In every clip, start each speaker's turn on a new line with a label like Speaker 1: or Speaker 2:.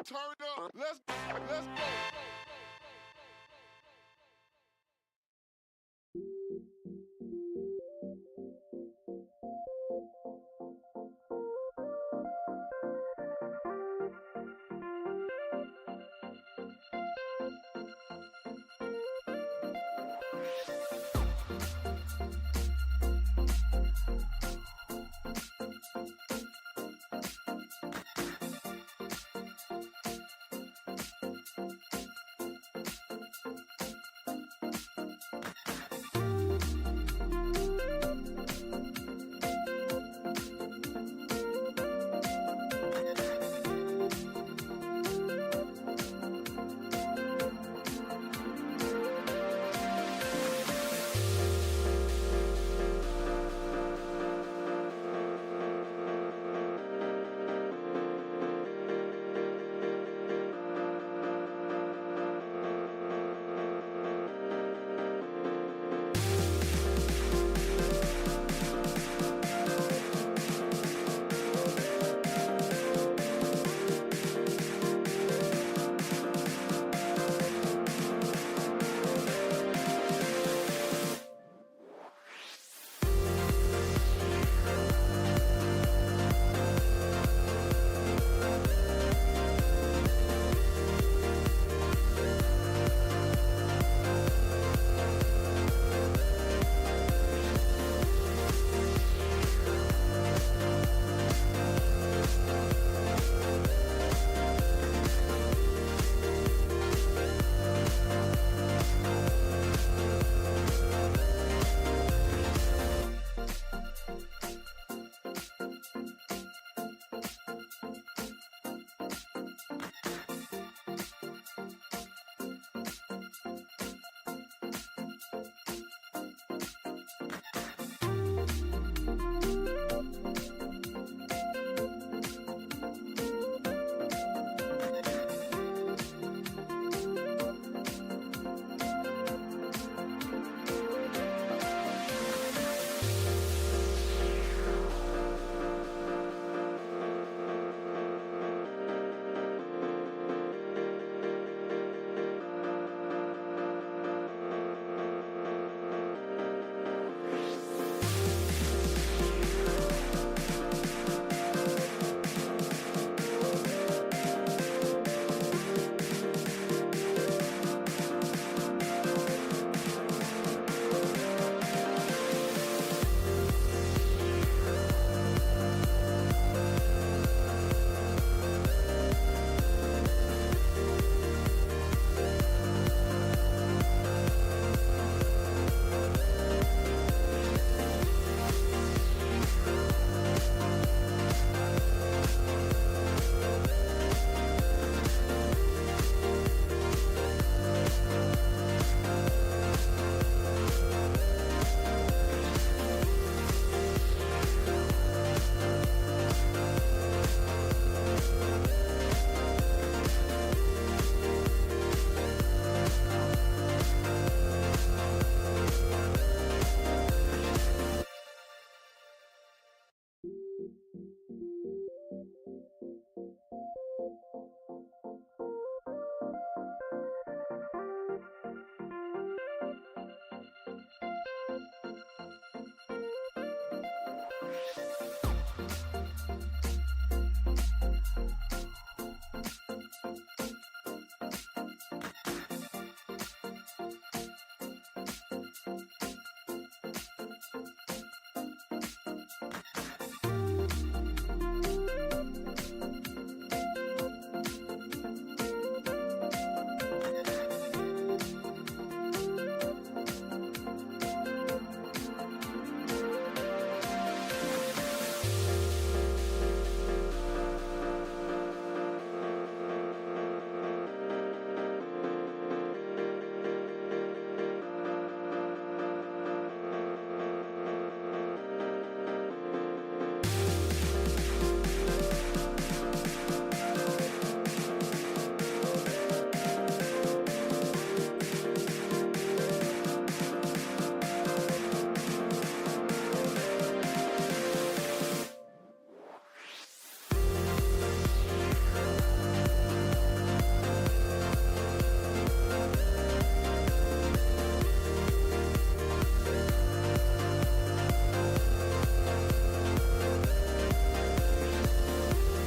Speaker 1: Turn up. Let's go.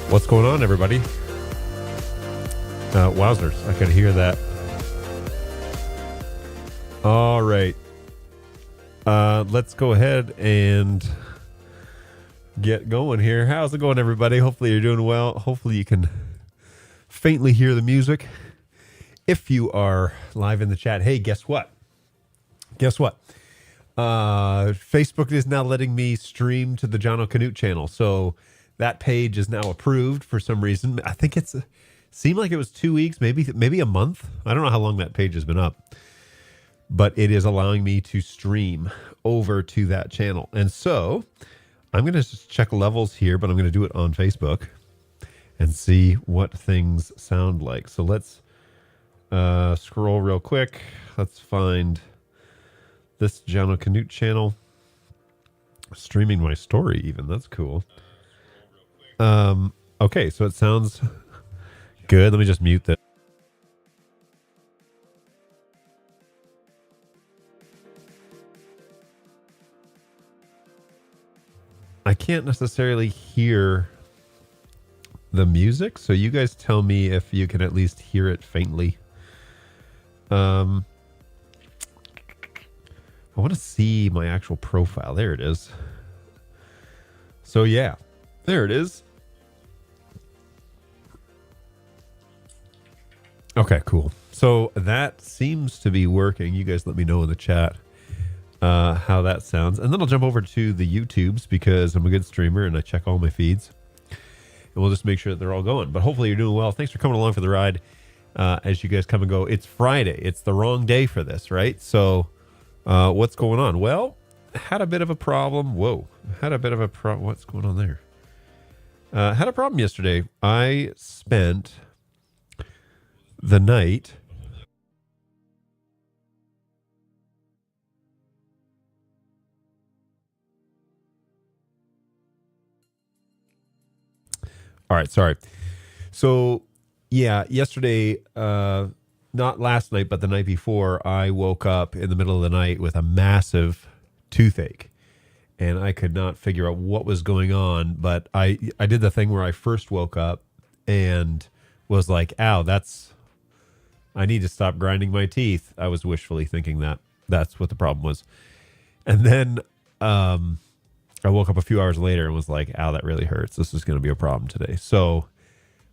Speaker 2: What's going on, everybody? Wowzers, I could hear that. All right. Let's go ahead and get going here. How's it going, everybody? Hopefully you're doing well. Hopefully you can faintly hear the music. If you are live in the chat, hey, guess what? Facebook is now letting me stream to the John O'Canute channel. So that page is now approved for some reason. I think seemed like it was 2 weeks, maybe a month. I don't know how long that page has been up, but it is allowing me to stream over to that channel. And so I'm going to just check levels here, but I'm going to do it on Facebook and see what things sound like. So let's scroll real quick. Let's find this John O'Canute channel. Streaming my story even. That's cool. Okay, so it sounds good. Let me just mute this. I can't necessarily hear the music, so you guys tell me if you can at least hear it faintly. I want to see my actual profile. There it is. So yeah, there it is. Okay, cool. So that seems to be working. You guys let me know in the chat how that sounds. And then I'll jump over to the YouTubes because I'm a good streamer and I check all my feeds. And we'll just make sure that they're all going. But hopefully you're doing well. Thanks for coming along for the ride as you guys come and go. It's Friday. It's the wrong day for this, right? So what's going on? Well, had a bit of a problem. What's going on there? Had a problem yesterday. I spent the night all right, sorry. So yeah, yesterday, not last night, but the night before, I woke up in the middle of the night with a massive toothache and I could not figure out what was going on. But I did the thing where I first woke up and was like, ow, I need to stop grinding my teeth. I was wishfully thinking that that's what the problem was. And then I woke up a few hours later and was like, ow, that really hurts. This is going to be a problem today. So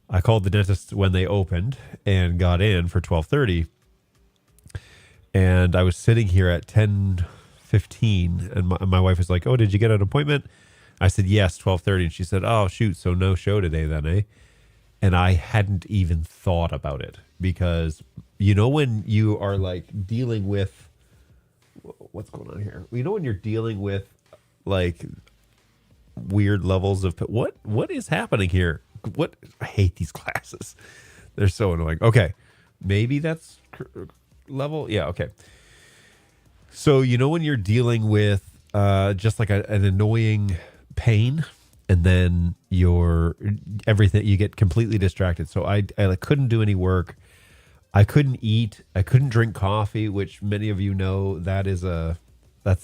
Speaker 2: I called the dentist when they opened and got in for 12:30. And I was sitting here at 10:15 and my wife was like, oh, did you get an appointment? I said, yes, 12:30. And she said, oh, shoot. So no show today then, eh? And I hadn't even thought about it because, you know, when you are like dealing with, what's going on here? You know, when you're dealing with like weird levels of, what is happening here? I hate these classes. They're so annoying. Okay. Maybe that's level. Yeah. Okay. So, you know, when you're dealing with just like an annoying pain, and then you get completely distracted. So I like couldn't do any work. I couldn't eat. I couldn't drink coffee, which many of you know that's an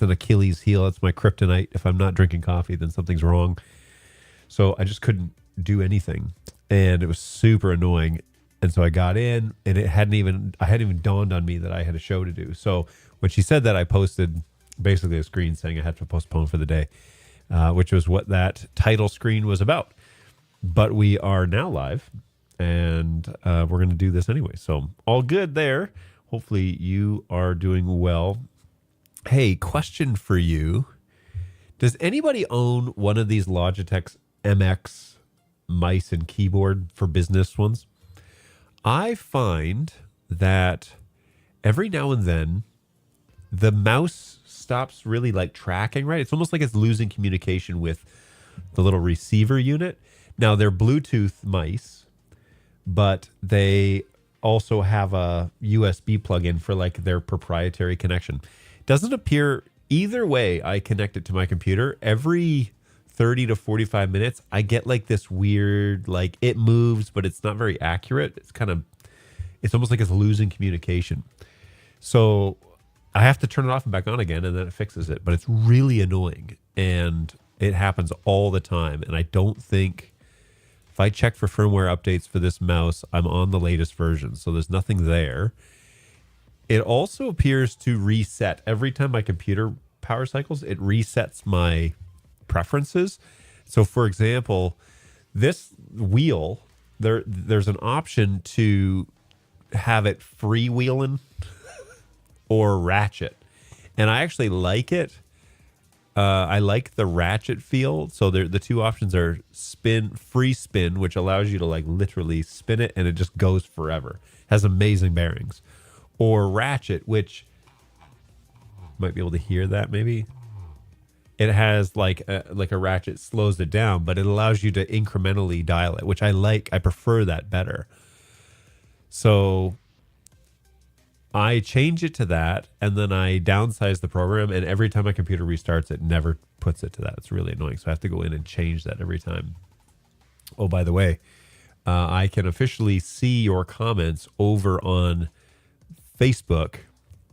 Speaker 2: Achilles heel. That's my kryptonite. If I'm not drinking coffee, then something's wrong. So I just couldn't do anything, and it was super annoying. And so I got in, and it hadn't even dawned on me that I had a show to do. So when she said that, I posted basically a screen saying I had to postpone for the day. Which was what that title screen was about. But we are now live, and we're going to do this anyway. So all good there. Hopefully you are doing well. Hey, question for you. Does anybody own one of these Logitech MX mice and keyboard for business ones? I find that every now and then the mouse stops really like tracking, right? It's almost like it's losing communication with the little receiver unit. Now they're Bluetooth mice, but they also have a USB plug-in for like their proprietary connection. Doesn't appear either way. I connect it to my computer every 30 to 45 minutes. I get like this weird, like it moves, but it's not very accurate. It's almost like it's losing communication. So I have to turn it off and back on again, and then it fixes it. But it's really annoying, and it happens all the time. And I don't think If I check for firmware updates for this mouse, I'm on the latest version, so there's nothing there. It also appears to reset every time my computer power cycles. It resets my preferences. So, for example, this wheel, there's an option to have it freewheeling or ratchet, and I actually like it. I like the ratchet feel. So the two options are free spin, which allows you to like literally spin it and it just goes forever. Has amazing bearings. Or ratchet, which might be able to hear that maybe. It has like a ratchet, slows it down, but it allows you to incrementally dial it, which I like. I prefer that better. So I change it to that, and then I downsize the program, and every time my computer restarts, it never puts it to that. It's really annoying. So I have to go in and change that every time. Oh, by the way, I can officially see your comments over on Facebook.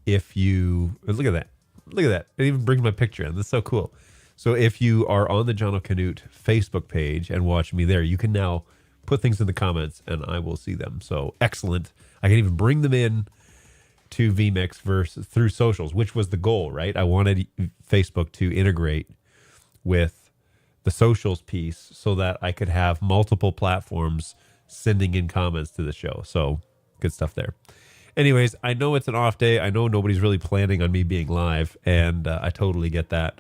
Speaker 2: If you look at that, it even brings my picture in. That's so cool. So if you are on the John O'Canute Facebook page and watch me there, you can now put things in the comments and I will see them. So excellent. I can even bring them in to vMix through socials, which was the goal, right? I wanted Facebook to integrate with the socials piece so that I could have multiple platforms sending in comments to the show. So good stuff there. Anyways, I know it's an off day. I know nobody's really planning on me being live, and I totally get that.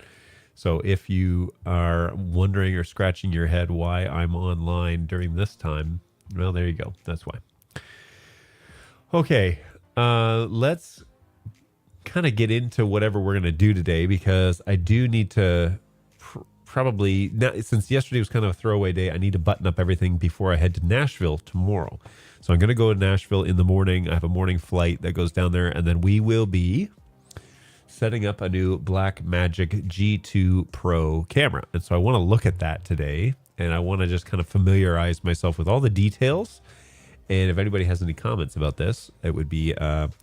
Speaker 2: So if you are wondering or scratching your head why I'm online during this time, well, there you go. That's why. Okay, let's kind of get into whatever we're going to do today, because I do need to probably, now, since yesterday was kind of a throwaway day, I need to button up everything before I head to Nashville tomorrow. So I'm going to go to Nashville in the morning. I have a morning flight that goes down there, and then we will be setting up a new Blackmagic G2 Pro camera. And so I want to look at that today, and I want to just kind of familiarize myself with all the details. And if anybody has any comments about this, it would be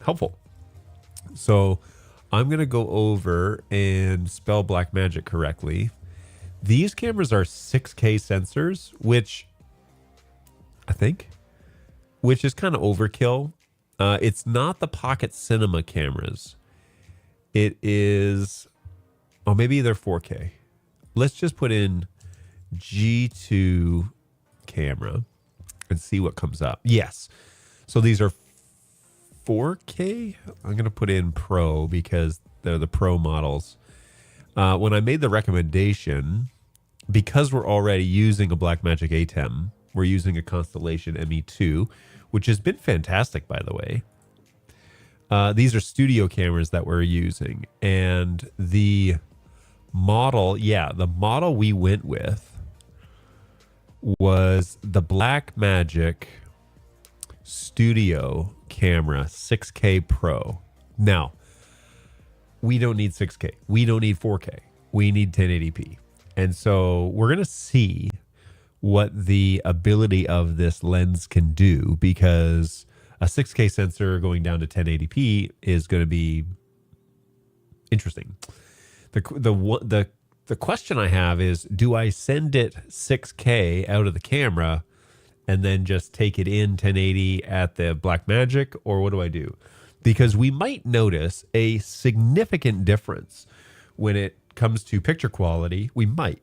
Speaker 2: helpful. So I'm going to go over and spell Blackmagic correctly. These cameras are 6K sensors, which is kind of overkill. It's not the Pocket Cinema cameras. It is, maybe they're 4K. Let's just put in G2 camera and see what comes up. Yes. So these are 4K. I'm going to put in Pro because they're the Pro models. When I made the recommendation, because we're already using a Blackmagic ATEM, we're using a Constellation ME2, which has been fantastic, by the way. These are studio cameras that we're using. And the model we went with was the Blackmagic Studio Camera 6K Pro. Now, we don't need 6K. We don't need 4K. We need 1080p. And so we're going to see what the ability of this lens can do, because a 6K sensor going down to 1080p is going to be interesting. The question I have is, do I send it 6K out of the camera and then just take it in 1080 at the Blackmagic, or what do I do? Because we might notice a significant difference when it comes to picture quality. We might,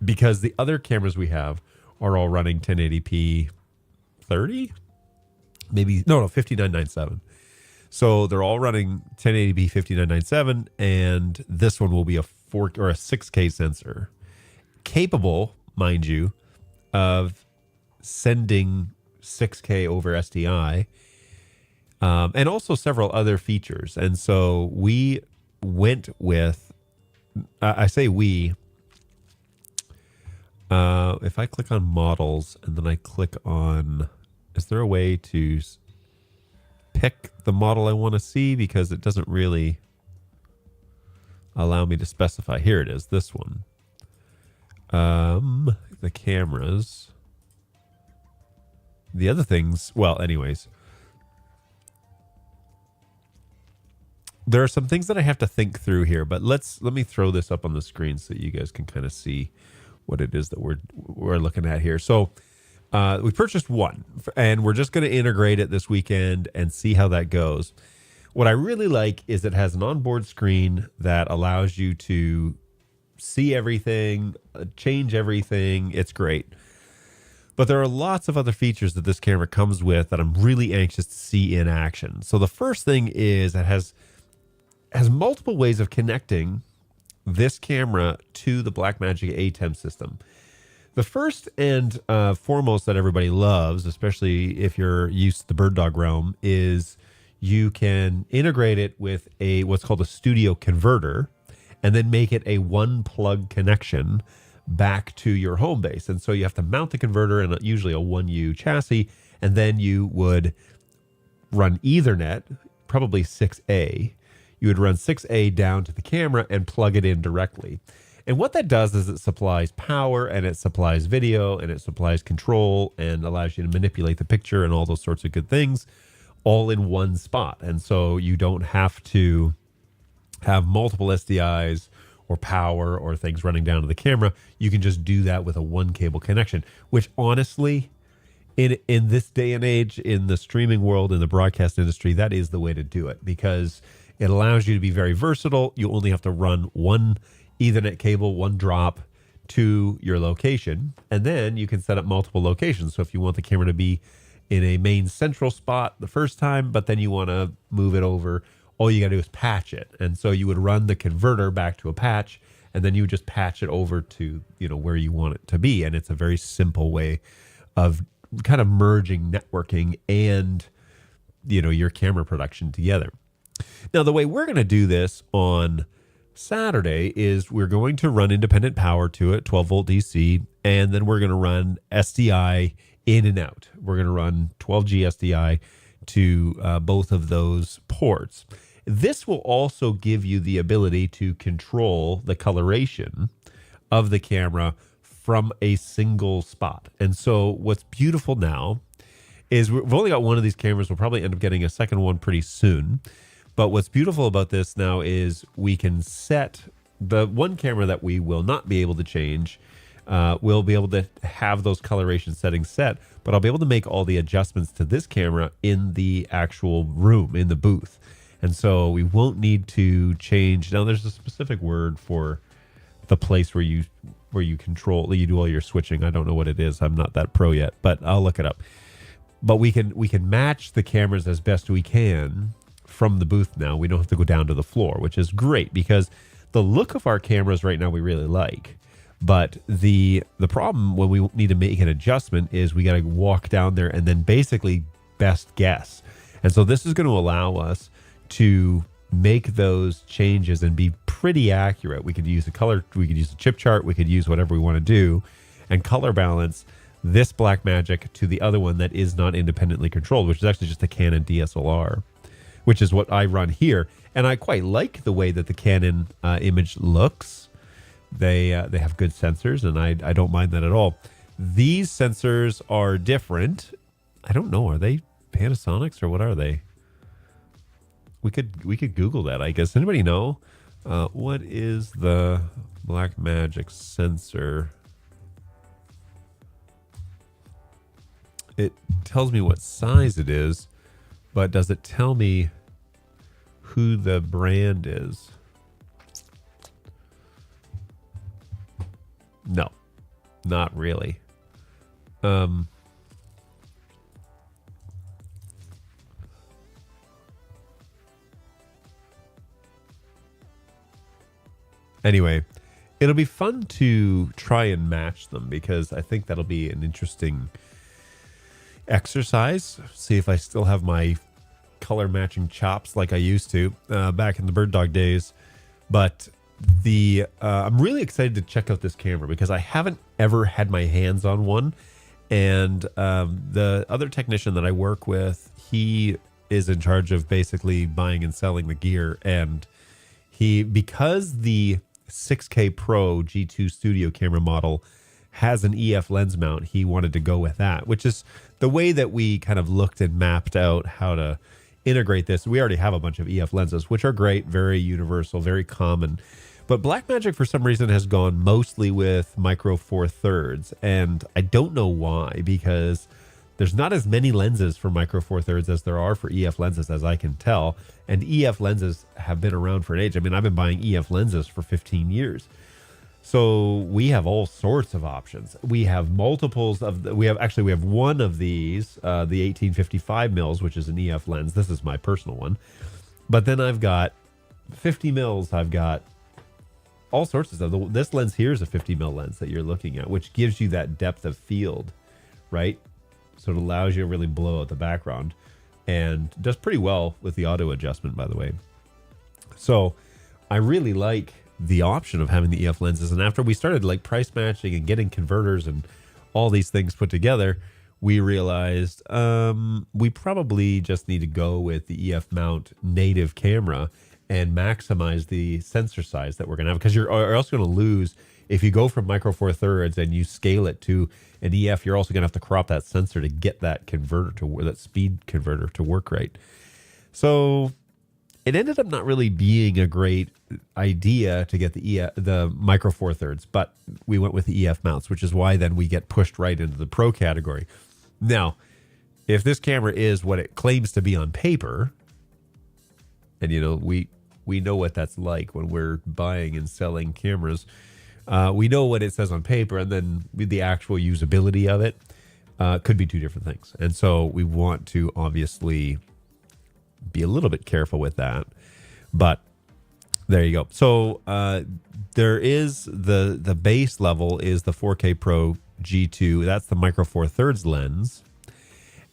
Speaker 2: because the other cameras we have are all running 1080p 30, maybe, no, 5997. So they're all running 1080p 5997, and this one will be a 4 or a 6K sensor, capable, mind you, of sending 6K over SDI, and also several other features. And so we went with, I say we, if I click on models and then I click on, is there a way to pick the model I want to see? Because it doesn't really allow me to specify. Here it is, this one. The cameras. The other things, well, anyways. There are some things that I have to think through here, but let me throw this up on the screen so you guys can kind of see what it is that we're looking at here. So We purchased one, and we're just going to integrate it this weekend and see how that goes. What I really like is it has an onboard screen that allows you to see everything, change everything. It's great. But there are lots of other features that this camera comes with that I'm really anxious to see in action. So the first thing is it has multiple ways of connecting this camera to the Blackmagic ATEM system. The first and foremost that everybody loves, especially if you're used to the bird dog realm, is you can integrate it with what's called a studio converter and then make it a one plug connection back to your home base. And so you have to mount the converter in usually a 1U chassis, and then you would run Ethernet, probably 6A. You would run 6A down to the camera and plug it in directly. And what that does is it supplies power, and it supplies video, and it supplies control, and allows you to manipulate the picture and all those sorts of good things all in one spot. And so you don't have to have multiple SDIs or power or things running down to the camera. You can just do that with a one cable connection, which honestly, in this day and age, in the streaming world, in the broadcast industry, that is the way to do it, because it allows you to be very versatile. You only have to run one Ethernet cable, one drop to your location, and then you can set up multiple locations. So if you want the camera to be in a main central spot the first time, but then you want to move it over, all you got to do is patch it. And so you would run the converter back to a patch, and then you would just patch it over to, where you want it to be. And it's a very simple way of kind of merging networking and, your camera production together. Now, the way we're going to do this on Saturday is we're going to run independent power to it, 12 volt DC, and then we're going to run SDI in and out. We're going to run 12G SDI to both of those ports. This will also give you the ability to control the coloration of the camera from a single spot. And so what's beautiful now is we've only got one of these cameras. We'll probably end up getting a second one pretty soon. But what's beautiful about this now is we can set the one camera that we will not be able to change. We'll be able to have those coloration settings set, but I'll be able to make all the adjustments to this camera in the actual room, in the booth. And so we won't need to change. Now, there's a specific word for the place where you control, you do all your switching. I don't know what it is. I'm not that pro yet, but I'll look it up. But we can match the cameras as best we can from the booth now. We don't have to go down to the floor, which is great because the look of our cameras right now we really like. But the problem when we need to make an adjustment is we got to walk down there and then basically best guess. And so this is going to allow us to make those changes and be pretty accurate. We could use a color, we could use a chip chart, we could use whatever we want to do and color balance this Blackmagic to the other one that is not independently controlled, which is actually just a Canon DSLR, which is what I run here. And I quite like the way that the Canon image looks. They have good sensors, and I don't mind that at all. These sensors are different. I don't know. Are they Panasonics or what are they? We could Google that, I guess. Anybody know? What is the Blackmagic sensor? It tells me what size it is, but does it tell me who the brand is? No, not really. Anyway, it'll be fun to try and match them because I think that'll be an interesting exercise. See if I still have my color matching chops like I used to back in the bird dog days. But I'm really excited to check out this camera because I haven't ever had my hands on one. And the other technician that I work with, he is in charge of basically buying and selling the gear. And because the 6K Pro G2 Studio camera model has an EF lens mount, he wanted to go with that, which is the way that we kind of looked and mapped out how to integrate this. We already have a bunch of EF lenses, which are great, very universal, very common. But Blackmagic, for some reason, has gone mostly with micro four thirds. And I don't know why, because there's not as many lenses for micro four thirds as there are for EF lenses, as I can tell. And EF lenses have been around for an age. I mean, I've been buying EF lenses for 15 years. So we have all sorts of options. We have multiples of we have one of these, the 1855 mils, which is an EF lens. This is my personal one. But then I've got 50 mils. I've got all sorts of stuff. This lens here is a 50 mil lens that you're looking at, which gives you that depth of field, right? So it allows you to really blow out the background, and does pretty well with the auto adjustment, by the way. So I really like the option of having the EF lenses. And after we started like price matching and getting converters and all these things put together, we realized we probably just need to go with the EF mount native camera and maximize the sensor size that we're going to have, because you're also going to lose if you go from micro four thirds and you scale it to an EF. You're also going to have to crop that sensor to get that converter to that speed converter to work right. So it ended up not really being a great idea to get the micro four thirds, but we went with the EF mounts, which is why then we get pushed right into the pro category. Now, if this camera is what it claims to be on paper, and you know, we know what that's like when we're buying and selling cameras. We know what it says on paper, and then the actual usability of it could be two different things. And so we want to obviously be a little bit careful with that. But there you go. So there is the base level is the 4K Pro G2. That's the micro four thirds lens.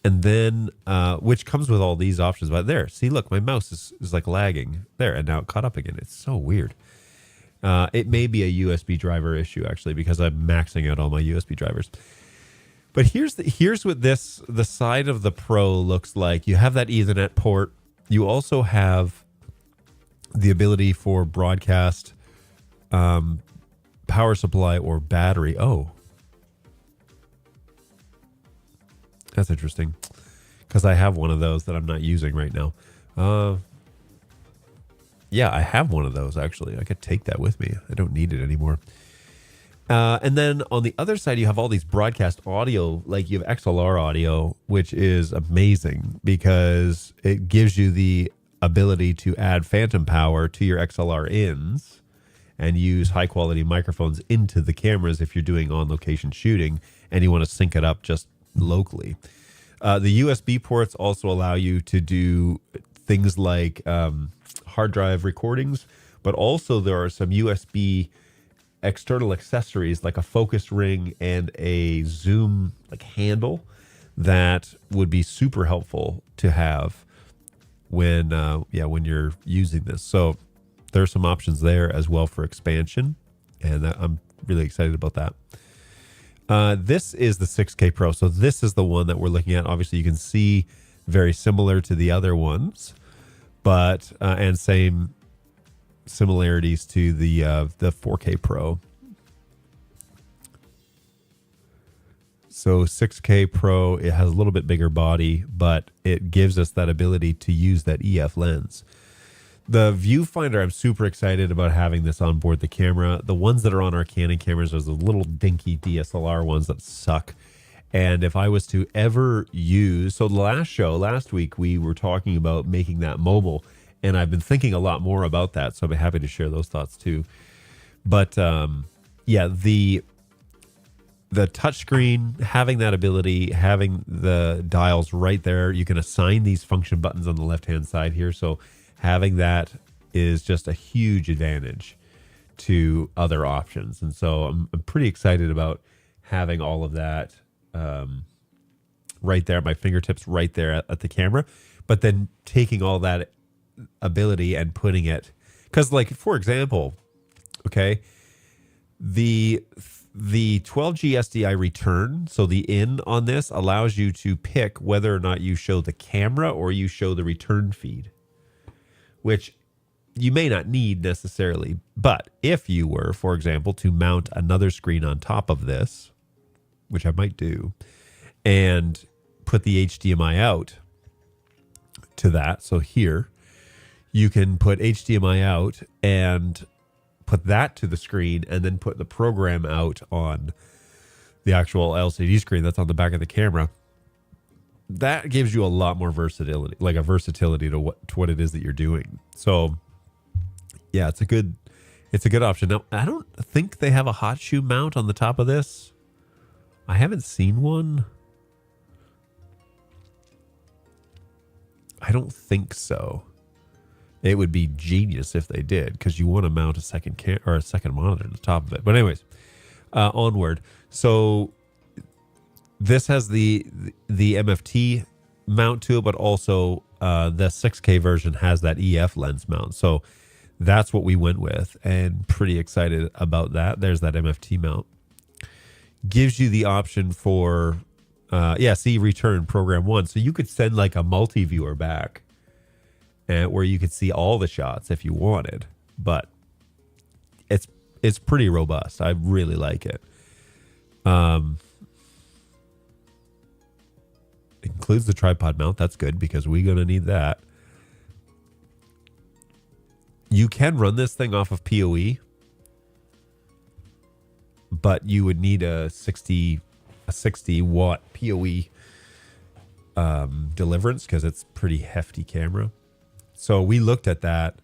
Speaker 2: And then, which comes with all these options. But there, see, look, my mouse is like lagging there, and now it caught up again. It's so weird. It may be a USB driver issue, actually, because I'm maxing out all my USB drivers. But here's what the side of the Pro looks like. You have that Ethernet port. You also have the ability for broadcast, power supply, or battery. Oh, that's interesting, because I have one of those that I'm not using right now. Yeah, I have one of those, actually. I could take that with me. I don't need it anymore. And then on the other side, you have all these broadcast audio, like you have XLR audio, which is amazing because it gives you the ability to add phantom power to your XLR ins and use high quality microphones into the cameras if you're doing on location shooting and you want to sync it up just locally. The USB ports also allow you to do things like hard drive recordings, but also there are some USB external accessories like a focus ring and a zoom like handle that would be super helpful to have when you're using this. So there are some options there as well for expansion, and I'm really excited about that. This is the 6K Pro. So this is the one that we're looking at. Obviously, you can see very similar to the other ones, but and same similarities to the 4K Pro. So 6K Pro, it has a little bit bigger body, but it gives us that ability to use that EF lens. The viewfinder, I'm super excited about having this on board the camera. The ones that are on our Canon cameras are the little dinky DSLR ones that suck. And if I was to ever use, so last week, we were talking about making that mobile, and I've been thinking a lot more about that. So I'm happy to share those thoughts too. But yeah, the touchscreen, having that ability, having the dials right there, you can assign these function buttons on the left-hand side here. So having that is just a huge advantage to other options. And so I'm pretty excited about having all of that right there at my fingertips, right there at the camera. But then taking all that ability and putting it, because like, for example, okay, the 12G SDI return, so the in on this allows you to pick whether or not you show the camera or you show the return feed, which you may not need necessarily. But if you were, for example, to mount another screen on top of this, which I might do, and put the HDMI out to that, so here you can put HDMI out and put that to the screen, and then put the program out on the actual LCD screen that's on the back of the camera, that gives you a lot more versatility, like a versatility to what it is that you're doing. So yeah, it's a good option. Now, I don't think they have a hot shoe mount on the top of this. I haven't seen one. I don't think so. It would be genius if they did, because you want to mount a second monitor to the top of it. But anyways, onward. So this has the MFT mount to it, but also the 6K version has that EF lens mount. So that's what we went with, and pretty excited about that. There's that MFT mount. Gives you the option for, see, return program 1. So you could send like a multi-viewer back, and where you could see all the shots if you wanted. But it's pretty robust. I really like it. It includes the tripod mount. That's good, because we're going to need that. You can run this thing off of PoE, but you would need a 60 watt PoE deliverance, because it's pretty hefty camera. So we looked at that,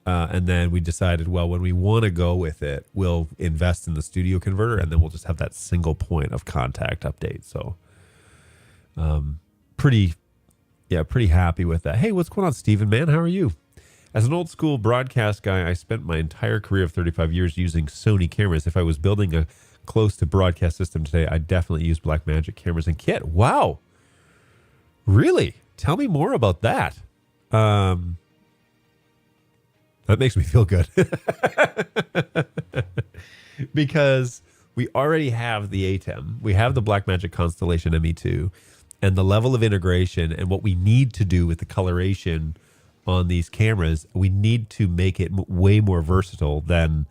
Speaker 2: and then we decided, well, when we want to go with it, we'll invest in the studio converter, and then we'll just have that single point of contact update. So pretty happy with that. Hey, what's going on, Steven, man? How are you? As an old school broadcast guy, I spent my entire career of 35 years using Sony cameras. If I was building a close to broadcast system today, I'd definitely use Blackmagic cameras and kit. Wow. Really? Tell me more about that. That makes me feel good. Because we already have the ATEM. We have the Blackmagic Constellation ME2, and the level of integration and what we need to do with the coloration on these cameras, we need to make it way more versatile than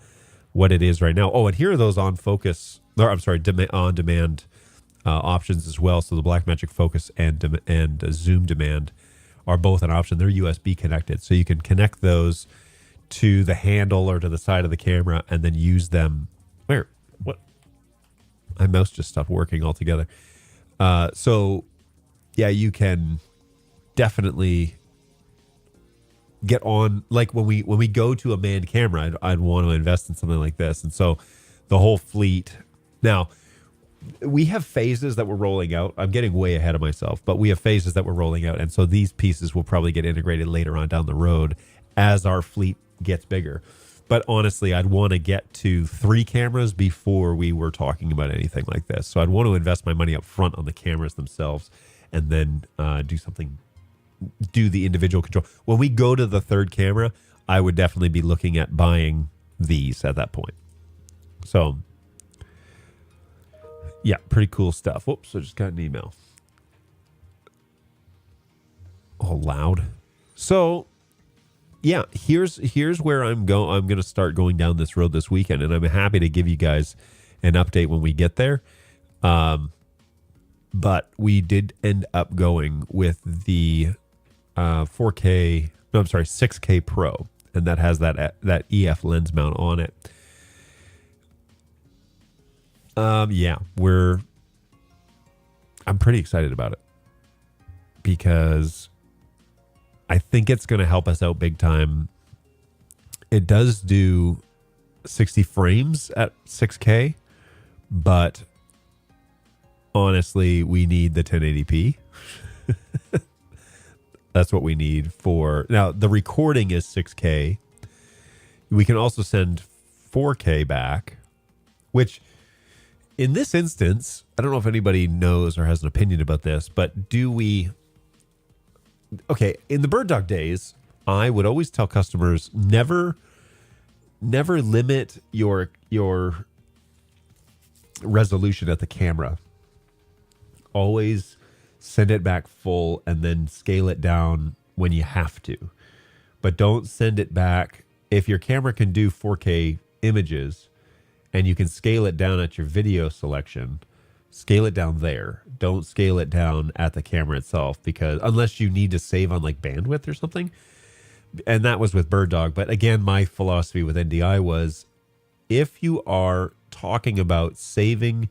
Speaker 2: what it is right now. Oh, and here are those on demand options as well. So the Blackmagic Focus and Zoom Demand are both an option. They're USB connected, so you can connect those to the handle or to the side of the camera, and then use them. What? My mouse just stopped working altogether. So yeah, you can definitely get on, like when we go to a manned camera, I'd want to invest in something like this. And so the whole fleet. Now, we have phases that we're rolling out. I'm getting way ahead of myself, but we have phases that we're rolling out. And so these pieces will probably get integrated later on down the road as our fleet gets bigger. But honestly, I'd want to get to 3 cameras before we were talking about anything like this. So I'd want to invest my money up front on the cameras themselves, and then do the individual control. When we go to the 3rd camera, I would definitely be looking at buying these at that point. So yeah, pretty cool stuff. Whoops, I just got an email. All loud. So yeah, here's where I'm going to start going down this road this weekend, and I'm happy to give you guys an update when we get there. But we did end up going with the 6K Pro, and that has that EF lens mount on it. I'm pretty excited about it, because I think it's going to help us out big time. It does do 60 frames at 6K, but honestly, we need the 1080p. That's what we need for now. The recording is 6K. We can also send 4K back, which in this instance, I don't know if anybody knows or has an opinion about this, but in the Bird Dog days, I would always tell customers, never limit your resolution at the camera. Always send it back full and then scale it down when you have to. But don't send it back. If your camera can do 4K images and you can scale it down at your video selection, scale it down there. Don't scale it down at the camera itself, because unless you need to save on like bandwidth or something. And that was with Bird Dog. But again, my philosophy with NDI was, if you are talking about saving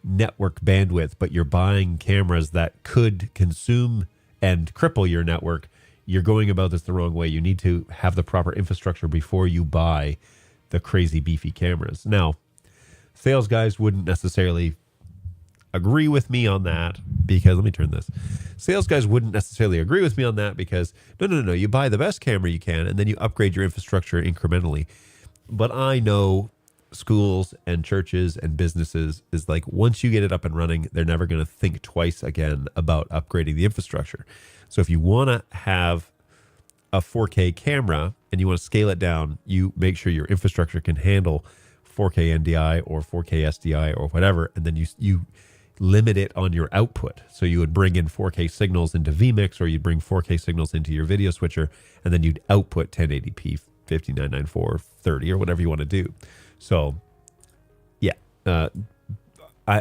Speaker 2: network bandwidth, but you're buying cameras that could consume and cripple your network, you're going about this the wrong way. You need to have the proper infrastructure before you buy the crazy beefy cameras. Now, sales guys wouldn't necessarily agree with me on that because, let me turn this. Sales guys wouldn't necessarily agree with me on that because, no. You buy the best camera you can and then you upgrade your infrastructure incrementally. But I know schools and churches and businesses is like, once you get it up and running, they're never going to think twice again about upgrading the infrastructure. So if you want to have a 4K camera and you want to scale it down, you make sure your infrastructure can handle 4K NDI or 4K SDI or whatever, and then you limit it on your output. So you would bring in 4K signals into vMix, or you'd bring 4K signals into your video switcher, and then you'd output 1080p, 5994, 30, or whatever you want to do. So, yeah, I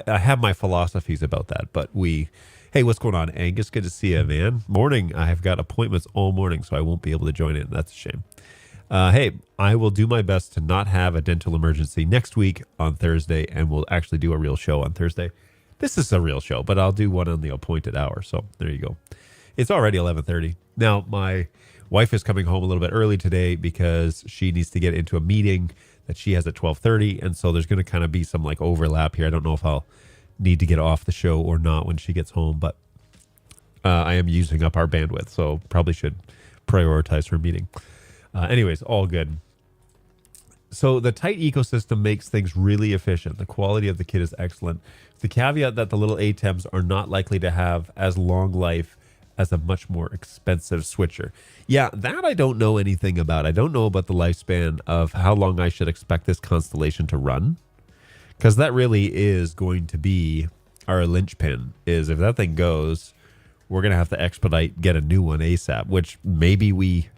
Speaker 2: have my philosophies about that, but hey, what's going on, Angus? Good to see you, man. Morning. I have got appointments all morning, so I won't be able to join in. That's a shame. Hey, I will do my best to not have a dental emergency next week on Thursday, and we'll actually do a real show on Thursday. This is a real show, but I'll do one on the appointed hour. So there you go. It's already 11:30. Now, my wife is coming home a little bit early today because she needs to get into a meeting that she has at 12:30. And so there's going to kind of be some like overlap here. I don't know if I'll need to get off the show or not when she gets home, but I am using up our bandwidth. So probably should prioritize her meeting. Anyways, all good. So the tight ecosystem makes things really efficient. The quality of the kit is excellent. The caveat that the little ATEMs are not likely to have as long life as a much more expensive switcher. Yeah, that I don't know anything about. I don't know about the lifespan of how long I should expect this constellation to run, because that really is going to be our linchpin. Is if that thing goes, we're going to have to expedite, get a new one ASAP, which maybe we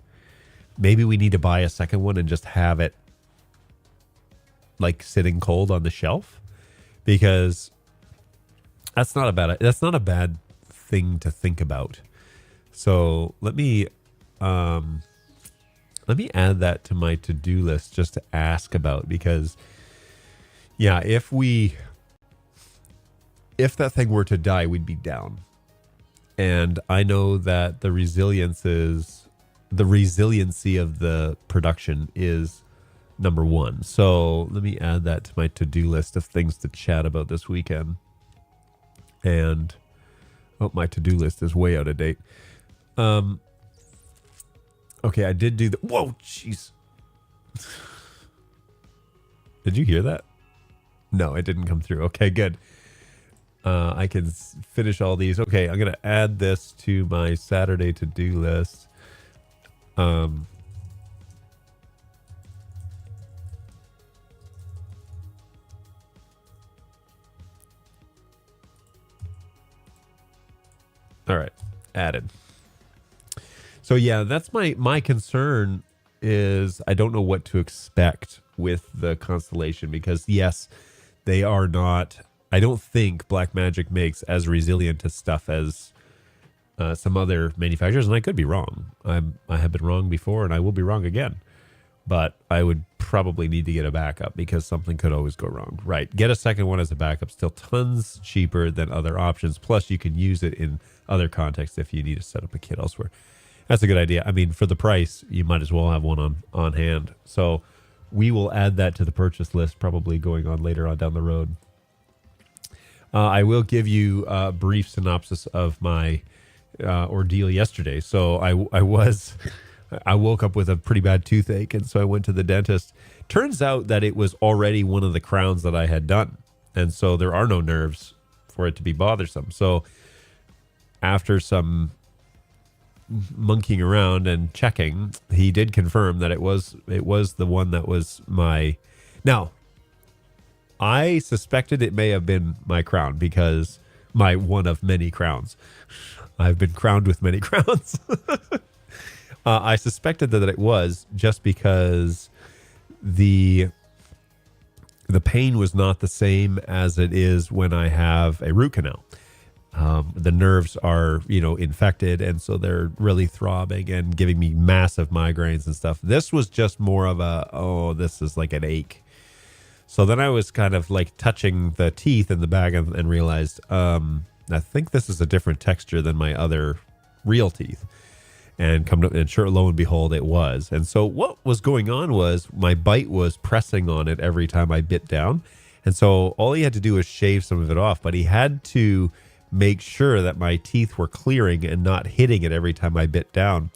Speaker 2: need to buy a second one and just have it like sitting cold on the shelf, because that's not a bad thing to think about. So let me add that to my to-do list just to ask about, because yeah, if that thing were to die, we'd be down. And I know that the resiliency of the production is number one. So let me add that to my to-do list of things to chat about this weekend. And my to-do list is way out of date. Okay, I did do the... Whoa, jeez. Did you hear that? No, it didn't come through. Okay, good. I can finish all these. Okay, I'm going to add this to my Saturday to-do list. All right, added. So yeah, that's my concern is I don't know what to expect with the Constellation, because yes, they are not, I don't think Blackmagic makes as resilient to stuff as some other manufacturers, and I could be wrong. I have been wrong before, and I will be wrong again. But I would probably need to get a backup, because something could always go wrong. Right, get a second one as a backup. Still tons cheaper than other options. Plus, you can use it in other contexts if you need to set up a kit elsewhere. That's a good idea. I mean, for the price, you might as well have one on hand. So we will add that to the purchase list, probably going on later on down the road. I will give you a brief synopsis of my ordeal yesterday. So I woke up with a pretty bad toothache, and so I went to the dentist. Turns out that it was already one of the crowns that I had done, and so there are no nerves for it to be bothersome. So after some monkeying around and checking, he did confirm that it was the one that was my... Now, I suspected it may have been my crown, because my one of many crowns. I've been crowned with many crowns. I suspected that it was, just because the pain was not the same as it is when I have a root canal. The nerves are, infected, and so they're really throbbing and giving me massive migraines and stuff. This was just more of this is like an ache. So then I was kind of like touching the teeth in the bag and realized, I think this is a different texture than my other real teeth. And sure, lo and behold, it was. And so what was going on was my bite was pressing on it every time I bit down. And so all he had to do was shave some of it off, but he had to make sure that my teeth were clearing and not hitting it every time I bit down.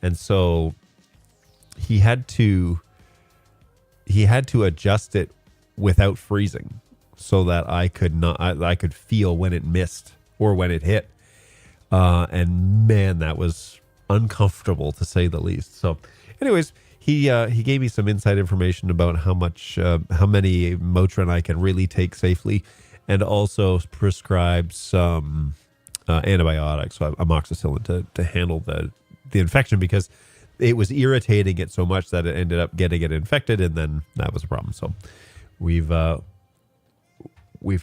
Speaker 2: And so he had to adjust it without freezing so that I could feel when it missed or when it hit. And man, that was uncomfortable to say the least. So anyways, he gave me some inside information about how many Motrin I can really take safely, and also prescribed some antibiotics, so amoxicillin, to handle the infection, because it was irritating it so much that it ended up getting it infected, and then that was a problem. So we've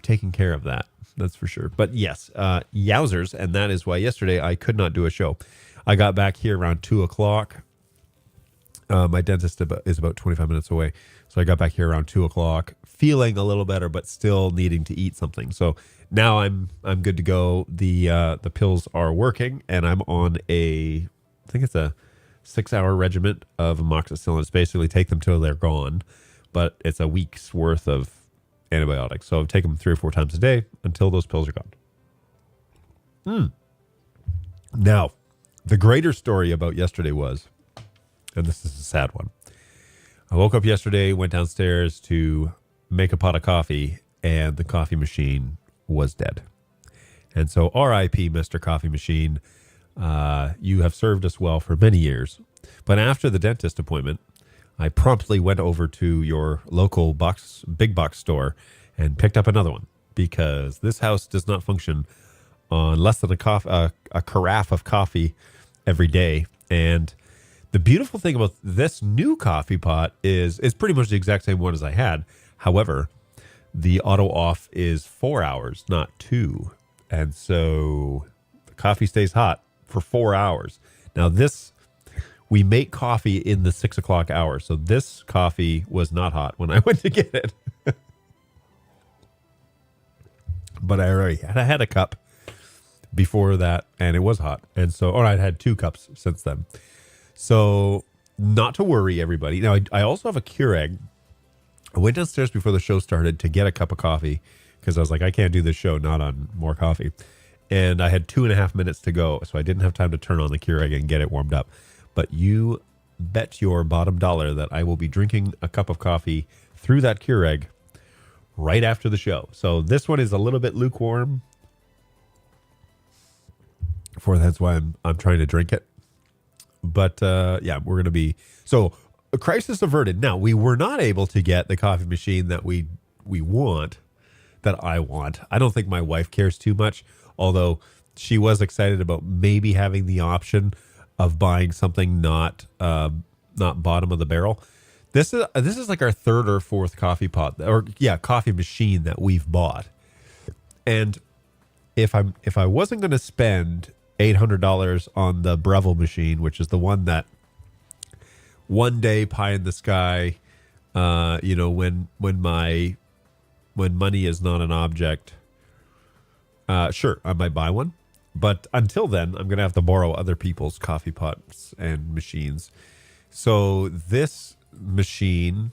Speaker 2: taken care of that. That's for sure. But yes, yowzers, and that is why yesterday I could not do a show. I got back here around 2 o'clock. My dentist is about 25 minutes away. So I got back here around 2 o'clock, feeling a little better, but still needing to eat something. So now I'm good to go. The pills are working, and I'm on I think it's a 6-hour regimen of amoxicillin. It's basically take them till they're gone, but it's a week's worth of antibiotics. So I take them 3 or 4 times a day until those pills are gone. Now, the greater story about yesterday was, and this is a sad one, I woke up yesterday, went downstairs to make a pot of coffee, and the coffee machine was dead. And so R.I.P. Mr. Coffee Machine, you have served us well for many years. But after the dentist appointment, I promptly went over to your local big box store and picked up another one, because this house does not function on less than a carafe of coffee every day. And the beautiful thing about this new coffee pot is it's pretty much the exact same one as I had. However, the auto off is 4 hours, not 2. And so the coffee stays hot for 4 hours. Now we make coffee in the 6 o'clock hour. So this coffee was not hot when I went to get it. But I had a cup before that, and it was hot. And so, I'd had 2 cups since then. So not to worry, everybody. Now, I also have a Keurig. I went downstairs before the show started to get a cup of coffee, because I was like, I can't do this show not on more coffee. And I had 2.5 minutes to go, so I didn't have time to turn on the Keurig and get it warmed up. But you bet your bottom dollar that I will be drinking a cup of coffee through that Keurig right after the show. So this one is a little bit lukewarm. That's why I'm trying to drink it. But yeah, we're going to be... So a crisis averted. Now, we were not able to get the coffee machine that we want, that I want. I don't think my wife cares too much, although she was excited about maybe having the option of buying something not bottom of the barrel. This is like our 3rd or 4th coffee pot, coffee machine that we've bought. And if I wasn't going to spend $800 on the Breville machine, which is the one that one day pie in the sky, when money is not an object, sure, I might buy one. But until then, I'm going to have to borrow other people's coffee pots and machines. So this machine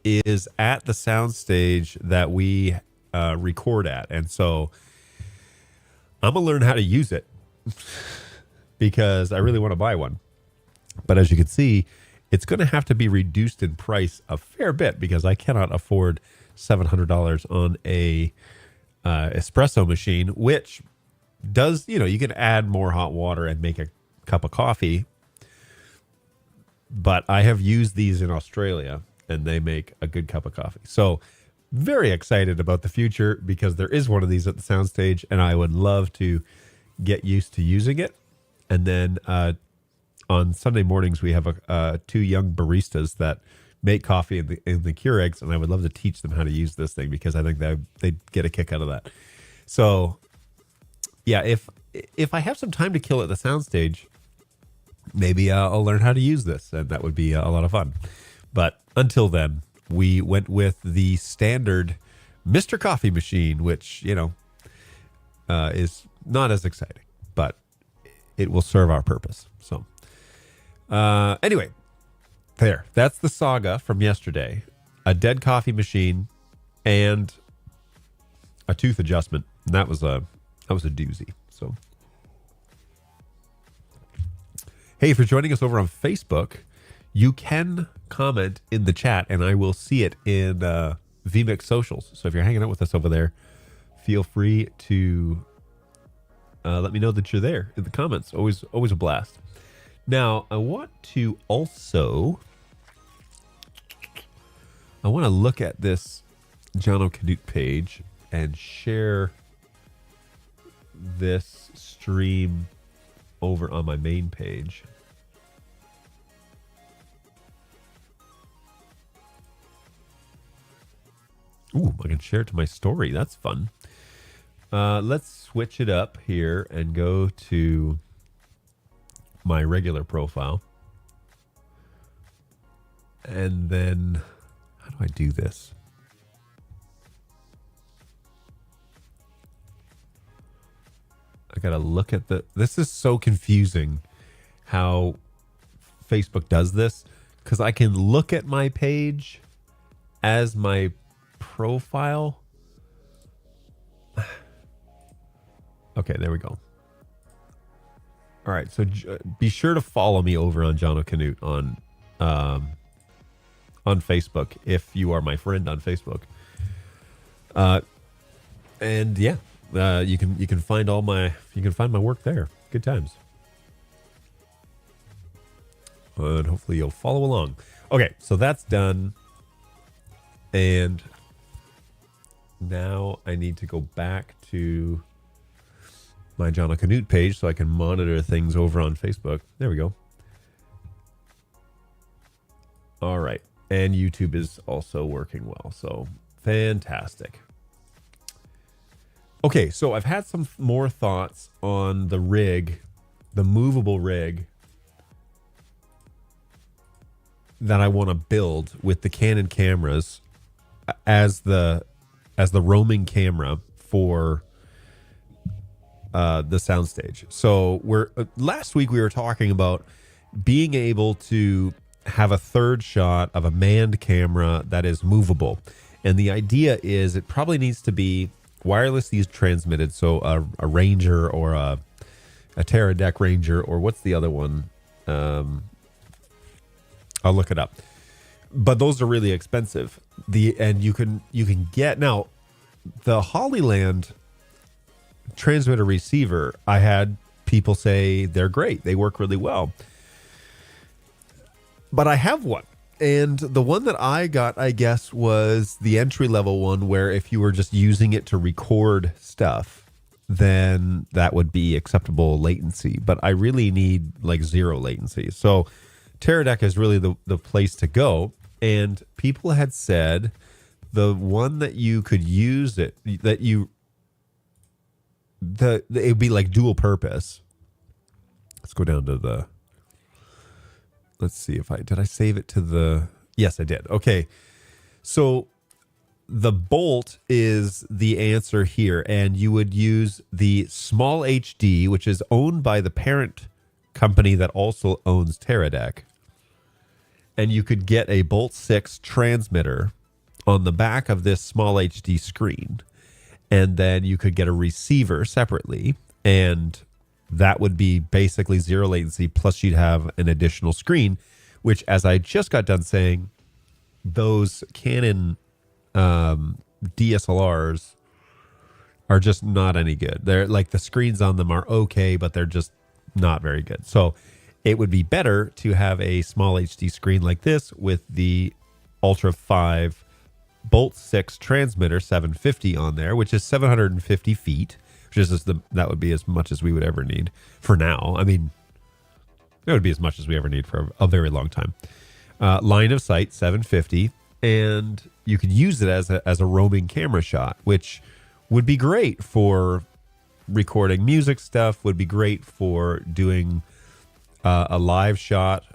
Speaker 2: is at the soundstage that we record at. And so I'm going to learn how to use it because I really want to buy one. But as you can see, it's going to have to be reduced in price a fair bit because I cannot afford $700 on a espresso machine, which does, you can add more hot water and make a cup of coffee. But I have used these in Australia and they make a good cup of coffee. So very excited about the future because there is one of these at the soundstage and I would love to get used to using it. And then on Sunday mornings, we have 2 young baristas that make coffee in the Keurigs, and I would love to teach them how to use this thing because I think they'd get a kick out of that. So, yeah, if I have some time to kill at the soundstage, maybe I'll learn how to use this, and that would be a lot of fun. But until then, we went with the standard Mr. Coffee machine, which, is not as exciting, but it will serve our purpose. So, anyway, that's the saga from yesterday. A dead coffee machine and a tooth adjustment. And that was a doozy. So, hey, if you're joining us over on Facebook, you can comment in the chat, and I will see it in VMix socials. So if you're hanging out with us over there, feel free to let me know that you're there in the comments. Always a blast. Now, I want to look at this Jono Canute page and share this stream over on my main page. Ooh, I can share it to my story. That's fun. Let's switch it up here and go to my regular profile. And then, how do I do this? I gotta look at this is so confusing how Facebook does this, because I can look at my page as my profile. Okay, there we go. All right, so be sure to follow me over on Jono Canute on Facebook if you are my friend on Facebook. And yeah, you can find my work there. Good times. And hopefully you'll follow along. Okay, so that's done. And now I need to go back to my Jono Canute page so I can monitor things over on Facebook. There we go. All right. And YouTube is also working well. So fantastic. Okay, so I've had some more thoughts on the rig, the movable rig that I want to build with the Canon cameras as the roaming camera for the soundstage. So last week we were talking about being able to have a third shot of a manned camera that is movable. And the idea is it probably needs to be wirelessly transmitted. So a Ranger or a Teradek Ranger, or what's the other one? I'll look it up. But those are really expensive. And you can get now the Hollyland transmitter receiver. I had people say they're great. They work really well. But I have one. And the one that I got, I guess, was the entry-level one where if you were just using it to record stuff, then that would be acceptable latency. But I really need like zero latency. So Teradek is really the place to go. And people had said the one that you could use it, it would be like dual purpose. Let's go down to let's see did I save it to the, yes, I did. Okay. So the Bolt is the answer here. And you would use the Small HD, which is owned by the parent company that also owns Teradek. And you could get a Bolt 6 transmitter on the back of this Small HD screen. And then you could get a receiver separately. And that would be basically zero latency. Plus you'd have an additional screen, which, as I just got done saying, those Canon DSLRs are just not any good. They're like, the screens on them are okay, but they're just not very good. So it would be better to have a Small HD screen like this with the Ultra 5 Bolt 6 transmitter 750 on there, which is 750 feet, which is that would be as much as we would ever need for now. I mean, it would be as much as we ever need for a very long time. Line of sight 750, and you could use it as a roaming camera shot, which would be great for recording music stuff, would be great for doing a live shot,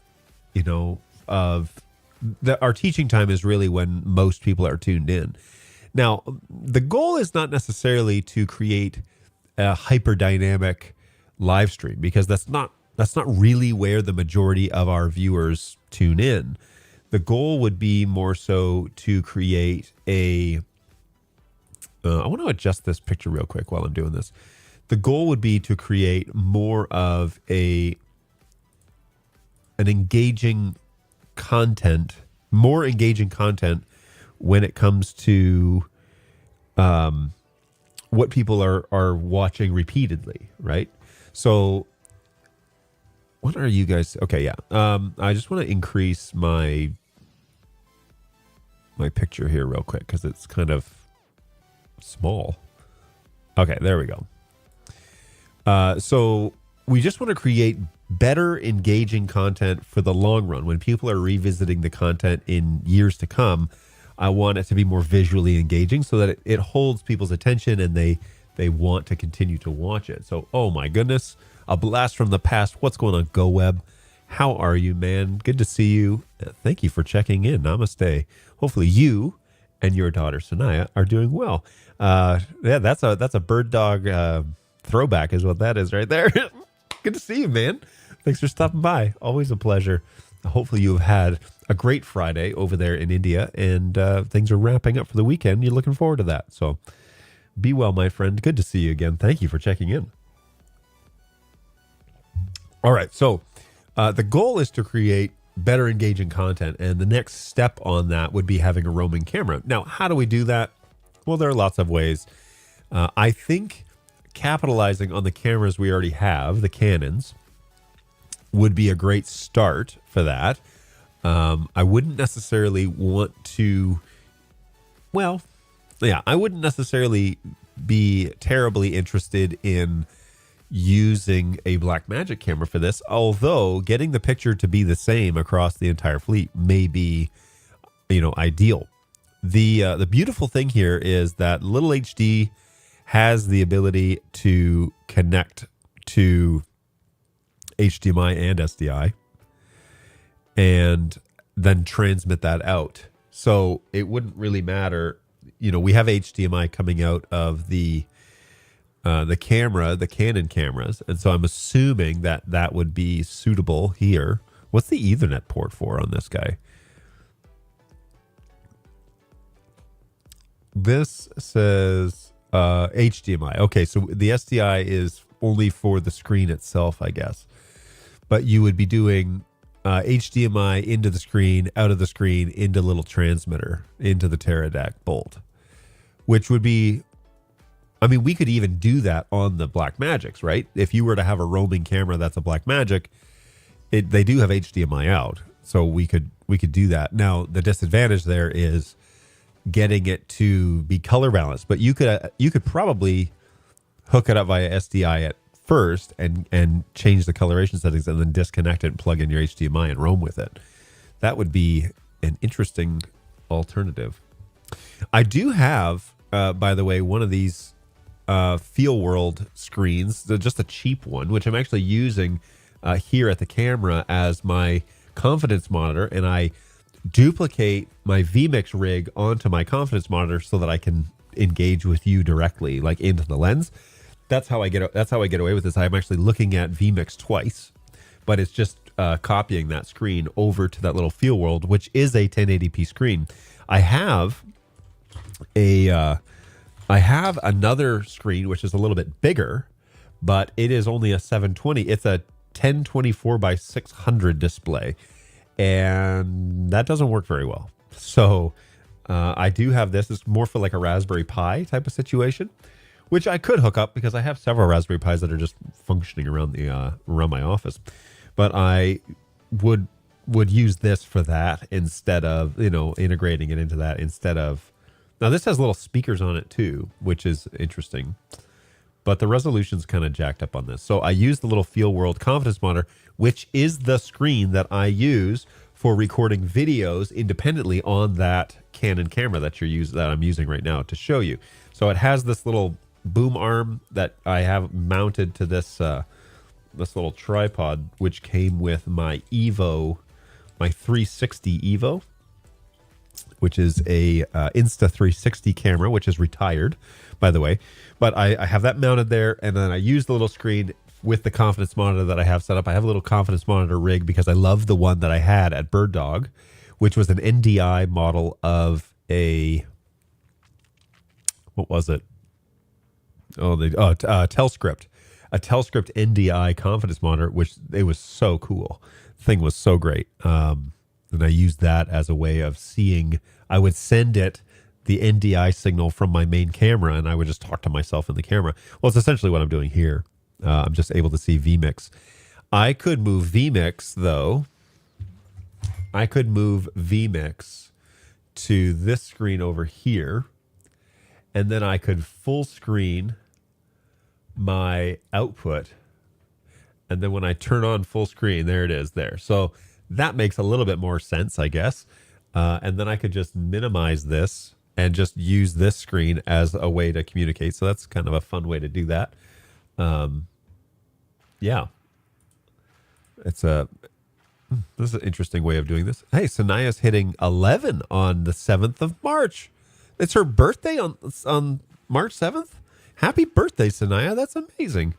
Speaker 2: of our teaching time is really when most people are tuned in. Now, the goal is not necessarily to create a hyper-dynamic live stream, because that's not really where the majority of our viewers tune in. The goal would be more so to create I want to adjust this picture real quick while I'm doing this. The goal would be to create more of an engaging content, more engaging content when it comes to what people are watching repeatedly, right? So what are you guys? Okay, yeah. I just want to increase my picture here real quick because it's kind of small. Okay, there we go. So we just want to create better engaging content for the long run. When people are revisiting the content in years to come, I want it to be more visually engaging so that it holds people's attention and they want to continue to watch it. So, oh my goodness, a blast from the past. What's going on, GoWeb? How are you, man? Good to see you. Thank you for checking in. Namaste. Hopefully you and your daughter Sanaya are doing well. Yeah, that's a bird dog throwback is what that is right there. Good to see you, man. Thanks for stopping by. Always a pleasure. Hopefully you have had a great Friday over there in India, and things are wrapping up for the weekend. You're looking forward to that. So be well, my friend. Good to see you again. Thank you for checking in. All right. So the goal is to create better engaging content, and the next step on that would be having a roaming camera. Now, how do we do that? Well, there are lots of ways. I think capitalizing on the cameras we already have, the Canons, would be a great start for that. I wouldn't necessarily want to, I wouldn't necessarily be terribly interested in using a Blackmagic camera for this, although getting the picture to be the same across the entire fleet may be, ideal. The beautiful thing here is that Little HD has the ability to connect to HDMI and SDI and then transmit that out. So it wouldn't really matter. We have HDMI coming out of the camera, the Canon cameras. And so I'm assuming that would be suitable here. What's the Ethernet port for on this guy? This says HDMI. Okay, so the SDI is only for the screen itself, I guess. But you would be doing HDMI into the screen, out of the screen, into little transmitter, into the Teradac bolt, which would be, we could even do that on the Blackmagics, right? If you were to have a roaming camera that's a Blackmagic, they do have HDMI out, so we could do that. Now, the disadvantage there is getting it to be color balanced, but you could probably hook it up via SDI at first and change the coloration settings and then disconnect it and plug in your HDMI and roam with it. That would be an interesting alternative. I do have, by the way, one of these Feel World screens, just a cheap one, which I'm actually using here at the camera as my confidence monitor, and I duplicate my vMix rig onto my confidence monitor so that I can engage with you directly, like into the lens. That's how I get away with this. I'm actually looking at vMix twice, but it's just copying that screen over to that little Feel World, which is a 1080p screen. I have another screen which is a little bit bigger, but it is only a 720. It's a 1024 by 600 display, and that doesn't work very well. So I do have this. It's more for like a Raspberry Pi type of situation, which I could hook up because I have several Raspberry Pis that are just functioning around my office. But I would use this for that instead of, integrating it into that instead of. Now this has little speakers on it too, which is interesting. But the resolution's kind of jacked up on this. So I use the little Feel World confidence monitor, which is the screen that I use for recording videos independently on that Canon camera that I'm using right now to show you. So it has this little boom arm that I have mounted to this this little tripod, which came with my Evo, my 360 Evo, which is a Insta360 camera, which is retired, by the way. But I have that mounted there, and then I use the little screen with the confidence monitor that I have set up. I have a little confidence monitor rig because I love the one that I had at Bird Dog, which was an NDI model of a, what was it? Telscript. A Telscript NDI confidence monitor, which it was so cool. The thing was so great. And I used that as a way of seeing. I would send it the NDI signal from my main camera, and I would just talk to myself in the camera. Well, it's essentially what I'm doing here. I'm just able to see vMix. I could move vMix, though. I could move vMix to this screen over here, and then I could full screen my output, and then when I turn on full screen, there it is there. So that makes a little bit more sense, I guess. And then I could just minimize this and just use this screen as a way to communicate. So that's kind of a fun way to do that. Yeah, this is an interesting way of doing this. Hey, Sanaya's hitting 11 on the 7th of March. It's her birthday on March 7th. Happy birthday, Sanaya. That's amazing.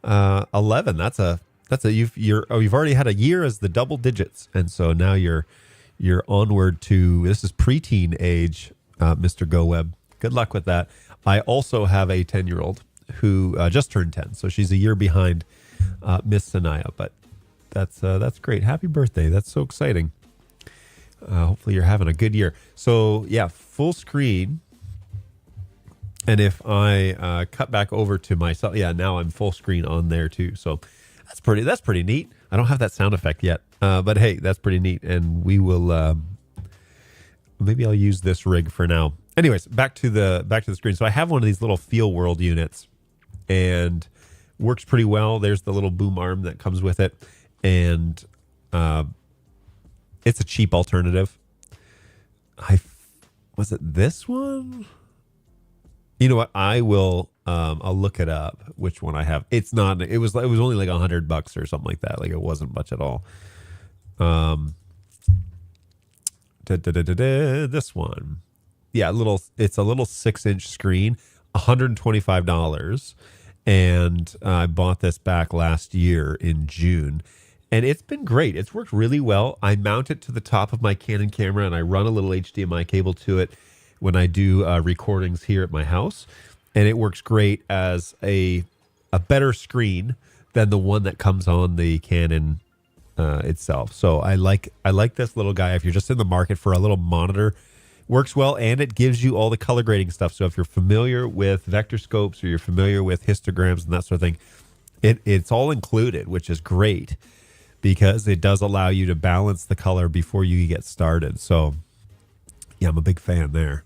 Speaker 2: 11. You've already had a year as the double digits, and so now you're onward to, this is preteen age, Mr. GoWeb. Good luck with that. I also have a 10-year-old who just turned 10, so she's a year behind Miss Sanaya, but that's great. Happy birthday. That's so exciting. Hopefully you're having a good year. So yeah, full screen. And if I cut back over to myself, yeah, now I'm full screen on there too. So that's pretty neat. I don't have that sound effect yet, but hey, that's pretty neat. And we will maybe I'll use this rig for now. Anyways, back to the screen. So I have one of these little Feel World units, and works pretty well. There's the little boom arm that comes with it, and it's a cheap alternative. Was it this one? You know what? I will. I'll look it up. Which one I have? It's not. It was only like $100 or something like that. Like it wasn't much at all. This one. Yeah, it's a little 6-inch screen, $125, and I bought this back last year in June, and it's been great. It's worked really well. I mount it to the top of my Canon camera, and I run a little HDMI cable to it when I do recordings here at my house, and it works great as a better screen than the one that comes on the Canon itself. So I like this little guy. If you're just in the market for a little monitor, works well, and it gives you all the color grading stuff. So if you're familiar with vector scopes or you're familiar with histograms and that sort of thing, it's all included, which is great because it does allow you to balance the color before you get started. So yeah, I'm a big fan there.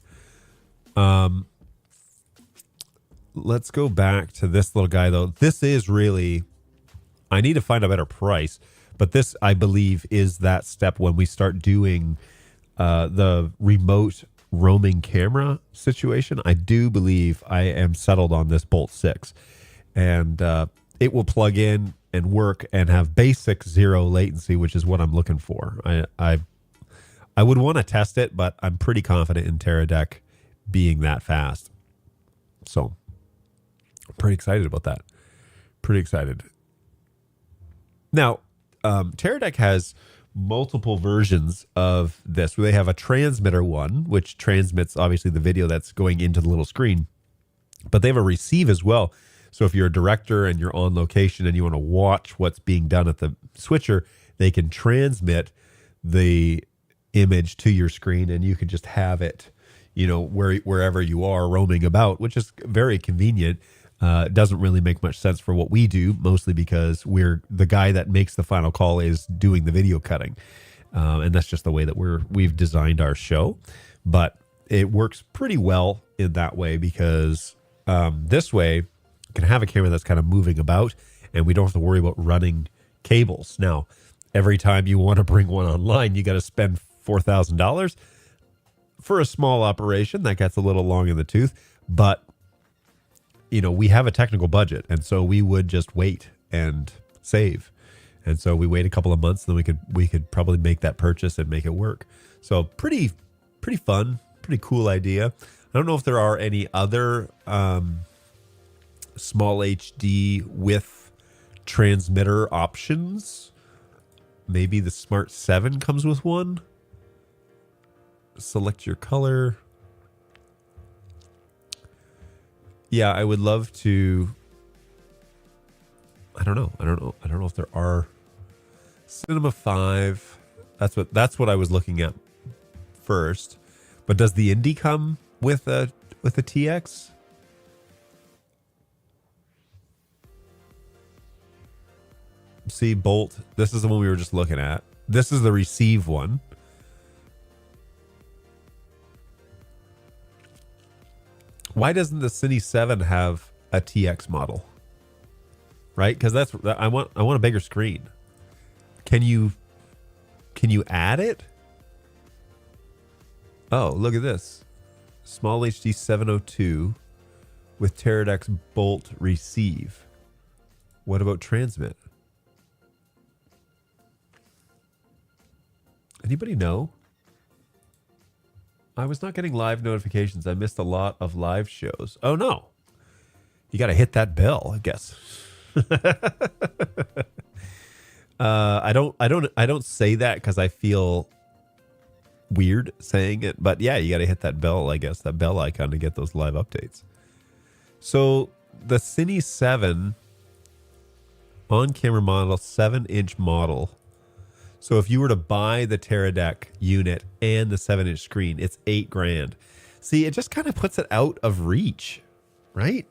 Speaker 2: Let's go back to this little guy though. This is really, I need to find a better price, but this I believe is that step when we start doing the remote roaming camera situation. I do believe I am settled on this Bolt 6, and it will plug in and work and have basic zero latency, which is what I'm looking for. I would want to test it, but I'm pretty confident in Teradek being that fast. So I'm pretty excited about that. Pretty excited. Now, Teradek has multiple versions of this. They have a transmitter one, which transmits obviously the video that's going into the little screen, but they have a receive as well. So if you're a director and you're on location and you want to watch what's being done at the switcher, they can transmit the image to your screen, and you can just have it, wherever you are roaming about, which is very convenient. It doesn't really make much sense for what we do, mostly because the guy that makes the final call is doing the video cutting. And that's just the way that we've designed our show. But it works pretty well in that way because this way you can have a camera that's kind of moving about, and we don't have to worry about running cables. Now, every time you want to bring one online, you got to spend $4,000 for a small operation. That gets a little long in the tooth, but we have a technical budget, and so we would just wait and save. And so we wait a couple of months, then we could probably make that purchase and make it work. So pretty fun, pretty cool idea. I don't know if there are any other small HD with transmitter options. Maybe the Smart 7 comes with one. Select your color. Yeah, I would love to. I don't know if there are. Cinema 5. That's what I was looking at first. But does the Indie come with a TX? See, Bolt. This is the one we were just looking at. This is the Receive one. Why doesn't the Cine 7 have a TX model? Right? Because I want a bigger screen. Can you add it? Oh, look at this. Small HD 702 with Teradex Bolt Receive. What about transmit? Anybody know? I was not getting live notifications. I missed a lot of live shows. Oh no. You got to hit that bell, I guess. I don't say that because I feel weird saying it, but yeah, you got to hit that bell, I guess, that bell icon to get those live updates. So the Cine 7 on-camera model, 7-inch model. So if you were to buy the Teradek unit and the 7-inch screen, it's $8,000. See, it just kind of puts it out of reach, right?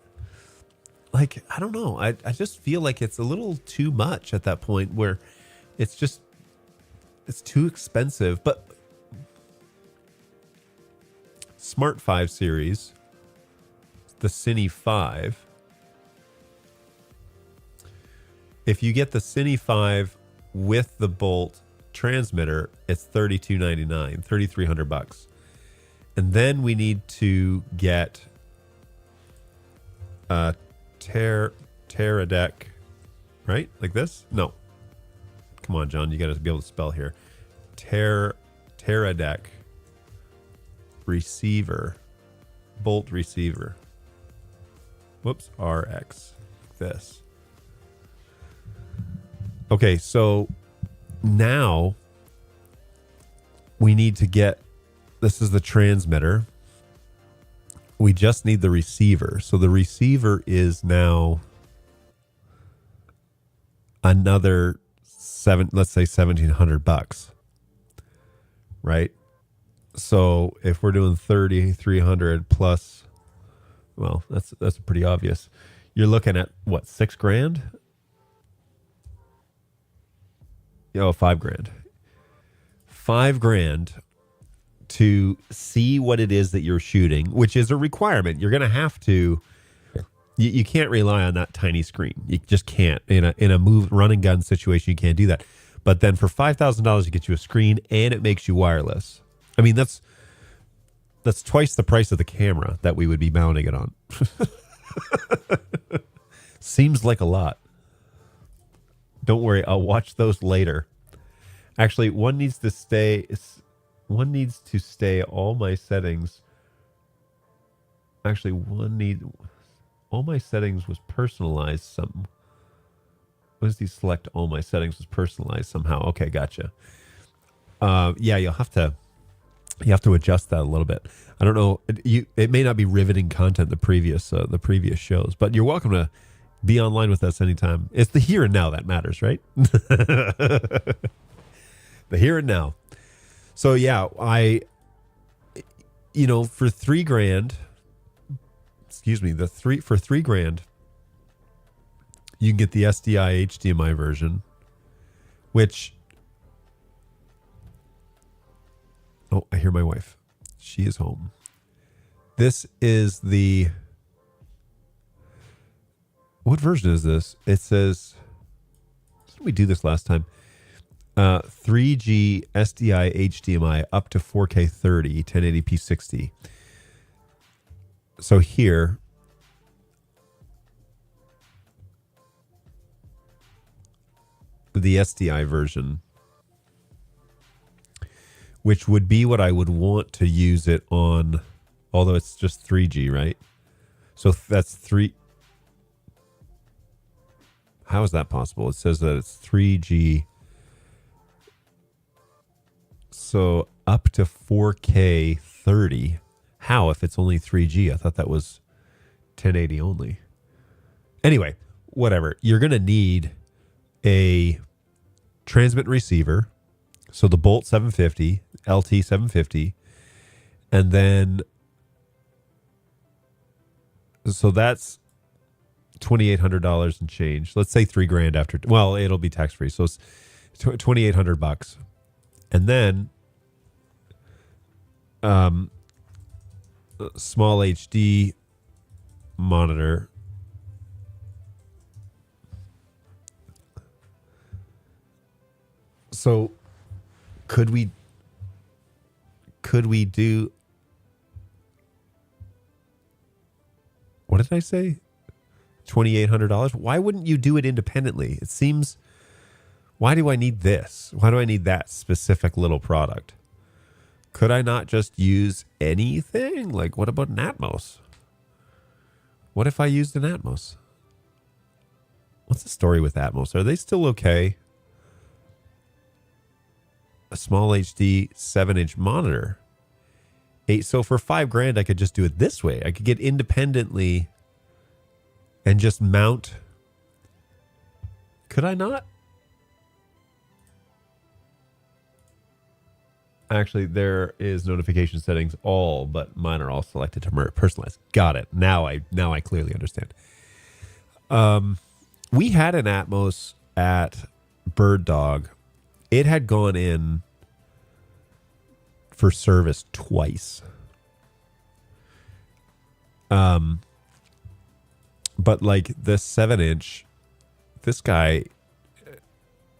Speaker 2: Like, I don't know. I just feel like it's a little too much at that point where it's too expensive. But Smart 5 series, the Cine 5. If you get the Cine 5 with the Bolt transmitter, it's $3,299, $3,300. And then we need to get a Teradek, right? Like this? No. Come on, John. You got to be able to spell here. Teradek receiver, Bolt receiver. Whoops, RX. Like this. Okay, so now we need to get, this is the transmitter. We just need the receiver. So the receiver is now another let's say $1,700, right? So if we're doing 3,300 plus, well, that's pretty obvious. You're looking at what, $6,000? Oh, $5,000. $5,000 to see what it is that you're shooting, which is a requirement. You're going to have to. You can't rely on that tiny screen. You just can't. In a run and gun situation, you can't do that. But then for $5,000, you get you a screen and it makes you wireless. I mean, that's twice the price of the camera that we would be mounting it on. Seems like a lot. Don't worry, I'll watch those later. Actually, one needs to stay all my settings. Actually, all my settings was personalized some. What does he select all my settings was personalized somehow? Okay, gotcha. Yeah, you have to adjust that a little bit. I don't know. It may not be riveting content the previous shows, but you're welcome to be online with us anytime. It's the here and now that matters, right? The here and now. So yeah, for $3,000, for $3,000, you can get the SDI HDMI version, which, oh, I hear my wife. She is home. This is what version is this? It says, didn't we do this last time? 3G SDI HDMI up to 4K 30, 1080p 60. So here, the SDI version, which would be what I would want to use it on, although it's just 3G, right? So that's 3. How is that possible? It says that it's 3G. So up to 4K 30. How if it's only 3G? I thought that was 1080 only. Anyway, whatever. You're going to need a transmit receiver. So the Bolt 750, LT 750, and then so that's $2,800 and change. Let's say $3,000 after. Well, it'll be tax free, so it's $2,800, and then small HD monitor. So could we do, what did I say? $2,800? Why wouldn't you do it independently? It seems, why do I need this? Why do I need that specific little product? Could I not just use anything? Like, what about an Atmos? What if I used an Atmos? What's the story with Atmos? Are they still okay? A small HD 7-inch monitor. So for $5,000, I could just do it this way. I could get independently and just mount. Could I not? Actually, there is notification settings all, but mine are all selected to personalize. Got it. Now I clearly understand. We had an Atmos at Bird Dog. It had gone in for service twice. But like the 7-inch, this guy,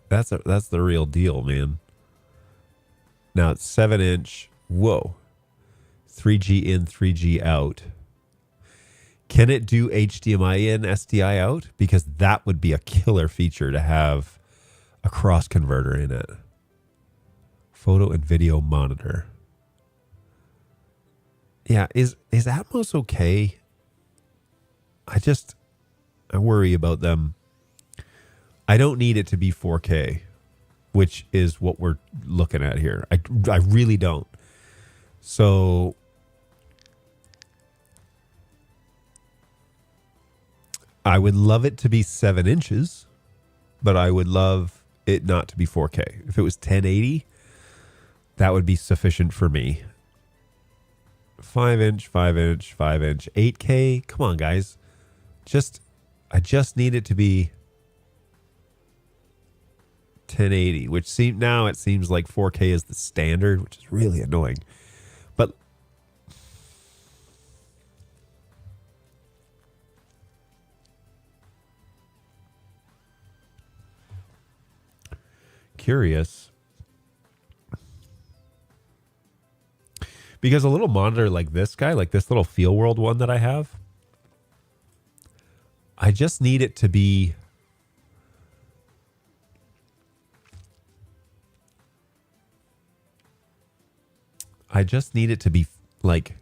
Speaker 2: that's the real deal, man. Now it's 7-inch. Whoa. 3G in, 3G out. Can it do HDMI in, SDI out? Because that would be a killer feature to have a cross converter in it. Photo and video monitor. Yeah, is Atmos okay? I worry about them. I don't need it to be 4K, which is what we're looking at here. I really don't. So I would love it to be 7 inches, but I would love it not to be 4K. If it was 1080, that would be sufficient for me. 5-inch, 5-inch, 5-inch, 8K. Come on, guys. I just need it to be 1080, which now it seems like 4K is the standard, which is really annoying. But curious, because a little monitor like this guy, like this little Feel World one that I have, I just need it to be like,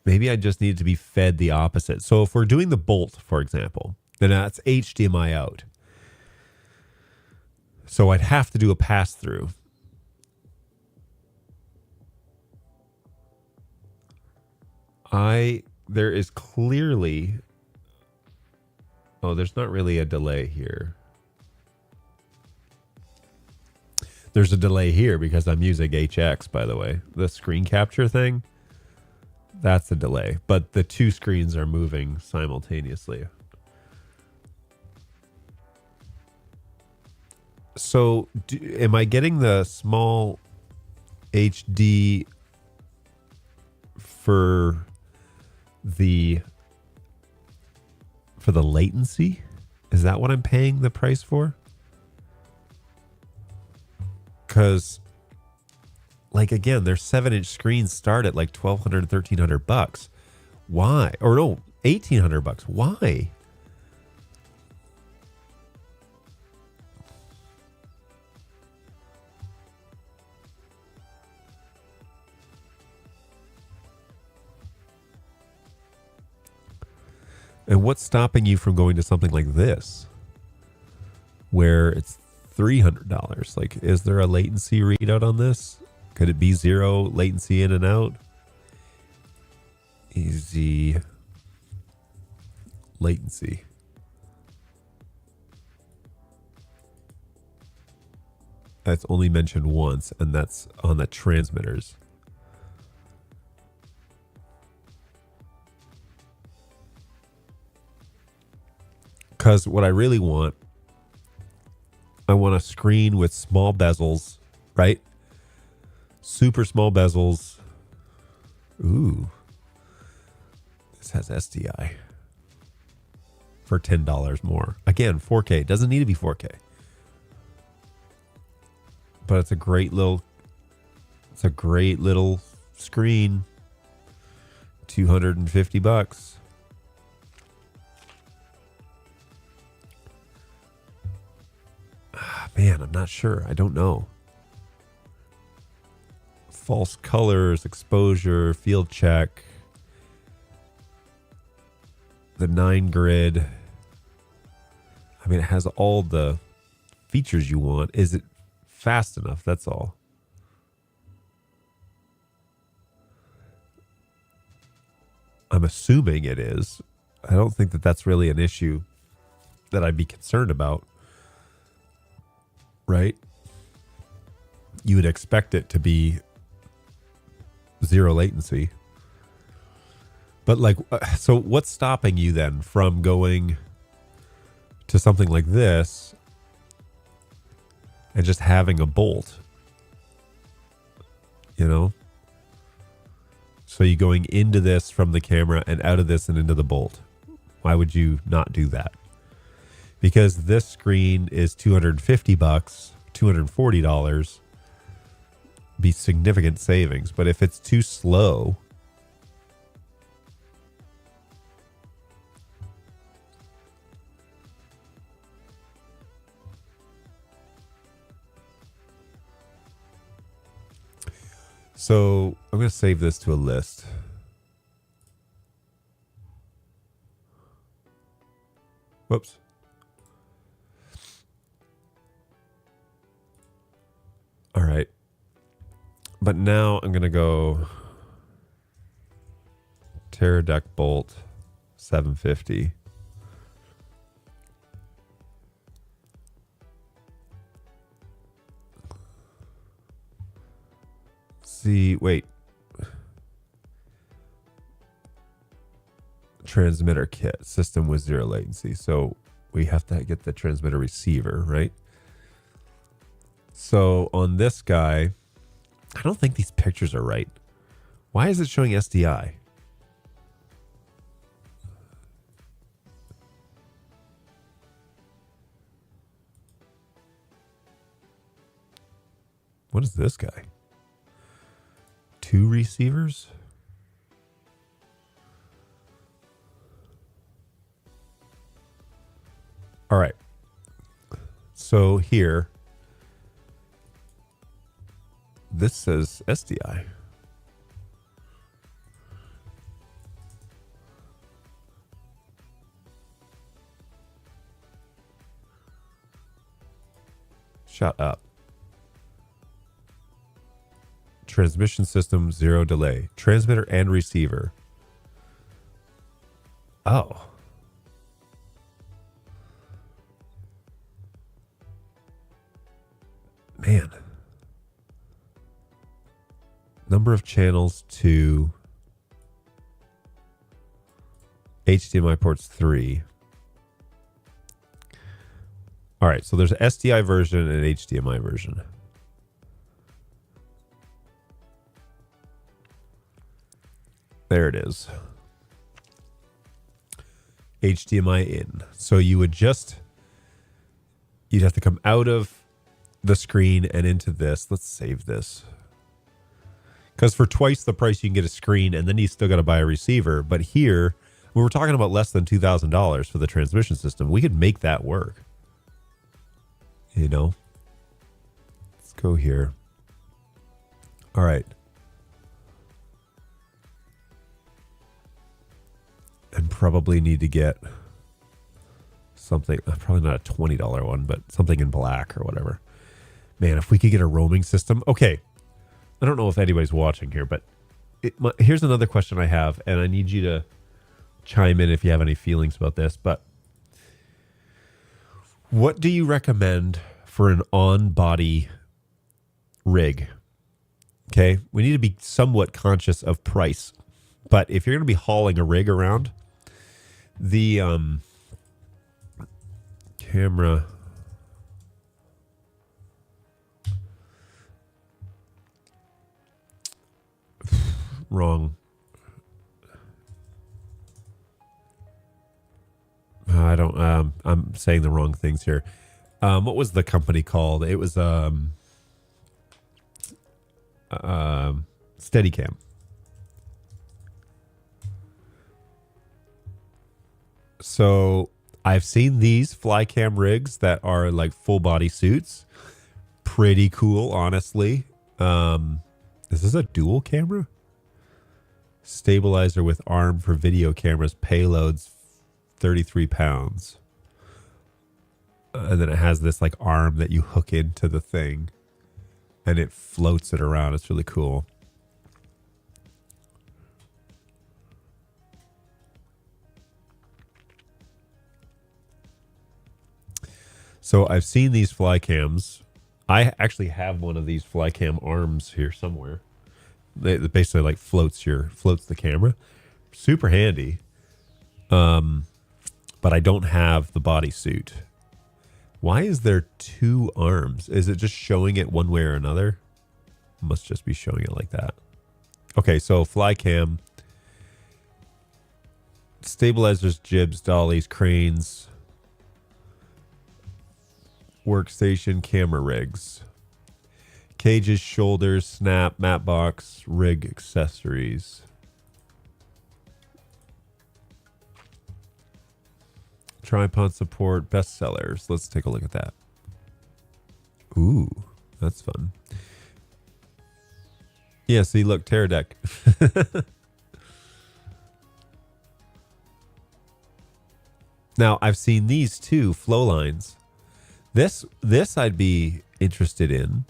Speaker 2: maybe I just need it to be fed the opposite. So if we're doing the Bolt, for example, then that's HDMI out. So I'd have to do a pass through. There is clearly, oh, there's not really a delay here. There's a delay here because I'm using HX, by the way. The screen capture thing, that's a delay. But the two screens are moving simultaneously. So am I getting the small HD for the latency? Is that what I'm paying the price for? Because, like, again, their 7-inch screens start at like $1,200, $1,300. Why? Or no, $1,800. Why? And what's stopping you from going to something like this, where it's $300? Like, is there a latency readout on this? Could it be 0 latency in and out? Easy latency. That's only mentioned once, and that's on the transmitters. Because what I really want, I want a screen with small bezels, right? Super small bezels. Ooh. This has SDI for $10 more. Again, 4K. It doesn't need to be 4K. But it's a great little screen. $250. Man, I'm not sure. I don't know. False colors, exposure, field check. The 9 grid. I mean, it has all the features you want. Is it fast enough? That's all. I'm assuming it is. I don't think that that's really an issue that I'd be concerned about. Right? You would expect it to be 0 latency. But like, so what's stopping you then from going to something like this and just having a bolt? You know? So you going into this from the camera and out of this and into the bolt. Why would you not do that? Because this screen is $250, $240, be significant savings. But if it's too slow, so I'm going to save this to a list. Whoops. All right. But now I'm going to go Teradek Bolt 750. See, wait. Transmitter kit, system with 0 latency. So we have to get the transmitter receiver, right? So on this guy, I don't think these pictures are right. Why is it showing SDI? What is this guy? 2 receivers? All right. So here, this says SDI. Shut up. Transmission system, 0 delay. Transmitter and receiver. Oh. Man. Number of channels to HDMI ports 3. All right, so there's an SDI version and an HDMI version. There it is. HDMI in. So you'd have to come out of the screen and into this. Let's save this. Because for twice the price, you can get a screen, and then you still got to buy a receiver. But here, we were talking about less than $2,000 for the transmission system. We could make that work. You know? Let's go here. All right. And probably need to get something, probably not a $20 one, but something in black or whatever. Man, if we could get a roaming system. Okay. I don't know if anybody's watching here, but here's another question I have, and I need you to chime in if you have any feelings about this. But what do you recommend for an on-body rig? Okay, we need to be somewhat conscious of price. But if you're going to be hauling a rig around, the camera... Wrong. I don't. I'm saying the wrong things here. What was the company called? It was Steadicam. So I've seen these Flycam rigs that are like full body suits. Pretty cool, honestly. Is this a dual camera? Stabilizer with arm for video cameras. Payloads 33 pounds. And then it has this like arm that you hook into the thing. And it floats it around. It's really cool. So I've seen these Flycams. I actually have one of these Flycam arms here somewhere. It basically like floats the camera. Super handy. But I don't have the bodysuit. Why is there two arms? Is it just showing it one way or another? Must just be showing it like that. Okay, so Flycam. Stabilizers, jibs, dollies, cranes. Workstation, camera rigs. Cages, shoulders, snap, mat box, rig accessories. Tripod support, bestsellers. Let's take a look at that. Ooh, that's fun. Yeah, see, look, Terra Deck. Now, I've seen these two flow lines. This I'd be interested in.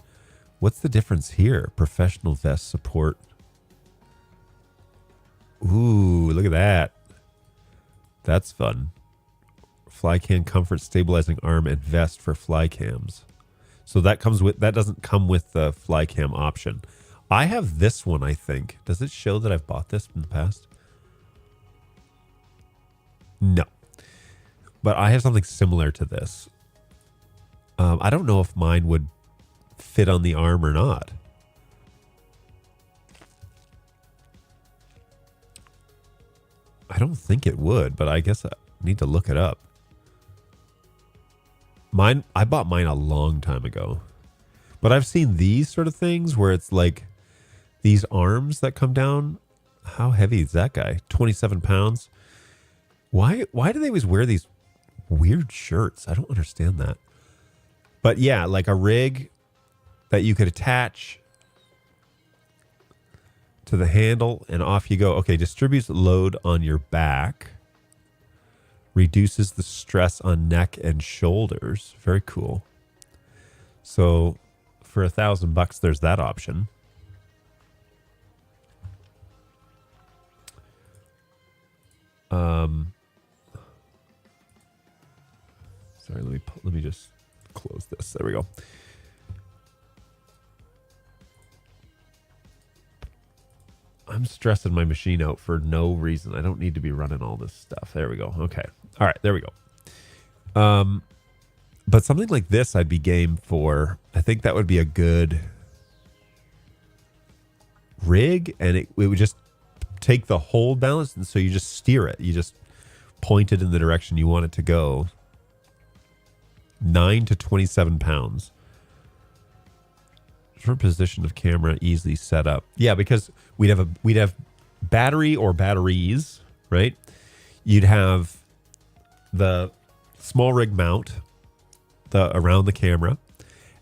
Speaker 2: What's the difference here? Professional vest support. Ooh, look at that. That's fun. Flycam comfort stabilizing arm and vest for Flycams. So that doesn't come with the Flycam option. I have this one, I think. Does it show that I've bought this in the past? No. But I have something similar to this. I don't know if mine would fit on the arm or not. I don't think it would, but I guess I need to look it up. I bought mine a long time ago. But I've seen these sort of things where it's like these arms that come down. How heavy is that guy? 27 pounds. Why do they always wear these weird shirts? I don't understand that. But yeah, like a rig that you could attach to the handle and off you go. Okay, distributes load on your back. Reduces the stress on neck and shoulders. Very cool. So for $1,000, there's that option. Sorry, let me just close this. There we go. I'm stressing my machine out for no reason. I don't need to be running all this stuff. There we go. Okay. All right. There we go. But something like this I'd be game for. I think that would be a good rig, and it would just take the hold balance, and so you just steer it. You just point it in the direction you want it to go. 9 to 27 pounds. Different position of camera easily set up. Yeah, because we'd have battery or batteries, right? You'd have the small rig mount around the camera,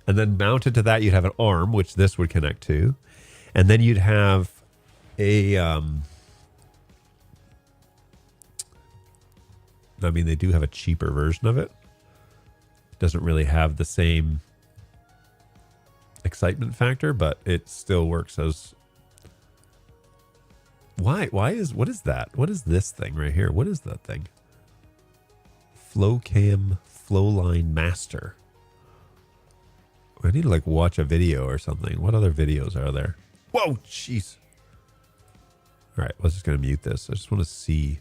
Speaker 2: and then mounted to that you'd have an arm, which this would connect to, and then you'd have a I mean, they do have a cheaper version of it. It doesn't really have the same excitement factor, but it still works as... What is that? What is this thing right here? What is that thing? Flowcam Flowline Master. I need to like watch a video or something. What other videos are there? Whoa, jeez. All right, I was just going to mute this. I just want to see.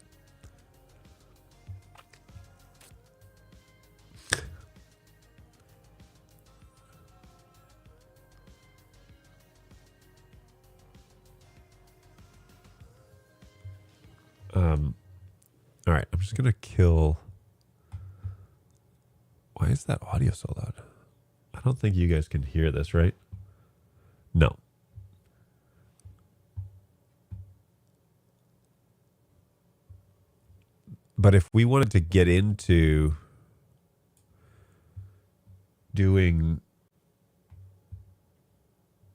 Speaker 2: All right, I'm just going to kill... Why is that audio so loud? I don't think you guys can hear this, right? No. But if we wanted to get into doing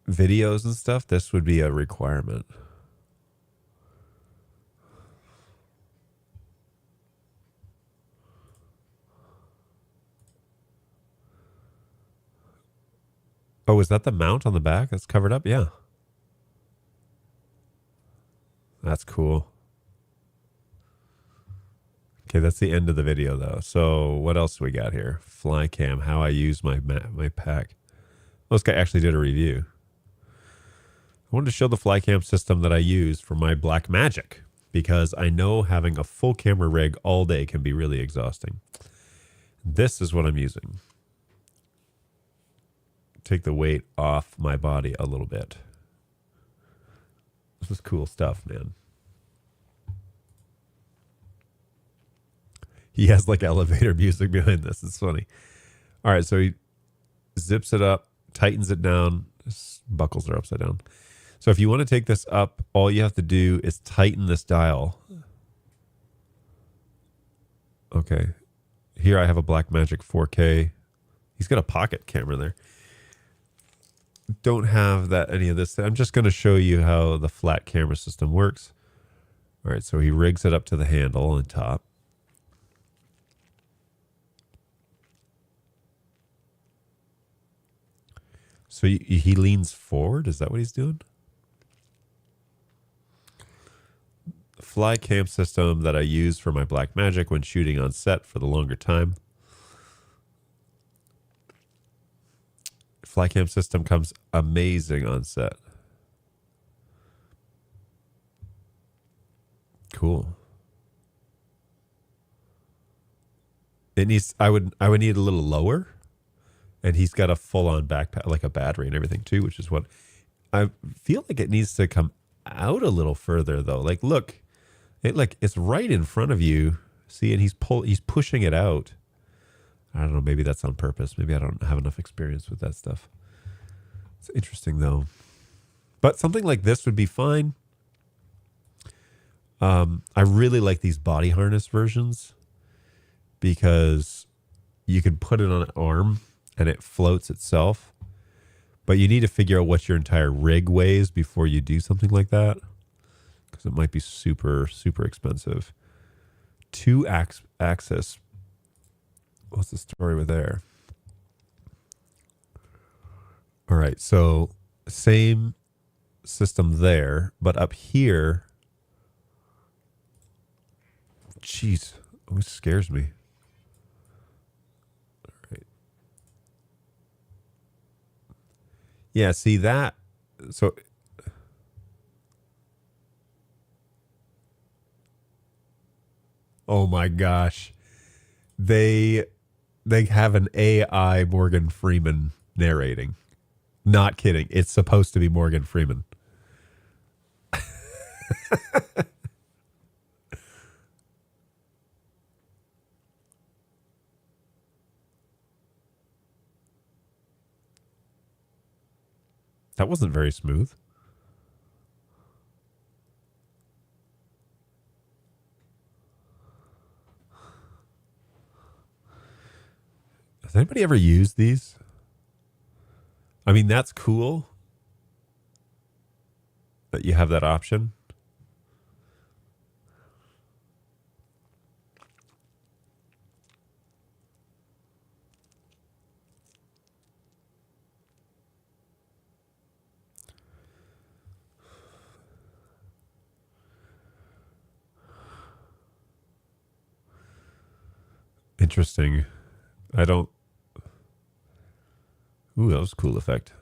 Speaker 2: videos and stuff, this would be a requirement. Oh, is that the mount on the back that's covered up? Yeah. That's cool. Okay, that's the end of the video, though. So what else do we got here? Flycam, how I use my pack. Well, this guy actually did a review. I wanted to show the Flycam system that I use for my Blackmagic, because I know having a full camera rig all day can be really exhausting. This is what I'm using. Take the weight off my body a little bit. This is cool stuff, man. He has like elevator music behind this. It's funny. All right, so he zips it up, tightens it down. His buckles are upside down. So if you want to take this up, all you have to do is tighten this dial. Okay. Here I have a Blackmagic 4K. He's got a pocket camera there. Don't have that any of this. I'm just going to show you how the flat camera system works. All right, so he rigs it up to the handle on top. So he leans forward. Is that what he's doing? The fly cam system that I use for my Blackmagic when shooting on set for the longer time. Flycam system comes amazing on set. Cool. It needs. I would need a little lower, and he's got a full-on backpack, like a battery and everything too, which is what I feel like it needs to come out a little further though. Like, look, it's right in front of you. See, and he's pushing it out. I don't know. Maybe that's on purpose. Maybe I don't have enough experience with that stuff. It's interesting, though. But something like this would be fine. I really like these body harness versions because you can put it on an arm and it floats itself. But you need to figure out what your entire rig weighs before you do something like that, because it might be super, super expensive. 2-axis. What's the story with there? All right, so same system there, but up here, jeez, it scares me. All right. Yeah, see that? So oh my gosh. They have an AI Morgan Freeman narrating. Not kidding. It's supposed to be Morgan Freeman. That wasn't very smooth. Has anybody ever used these? I mean, that's cool that you have that option. Interesting. I don't... Ooh, that was a cool effect.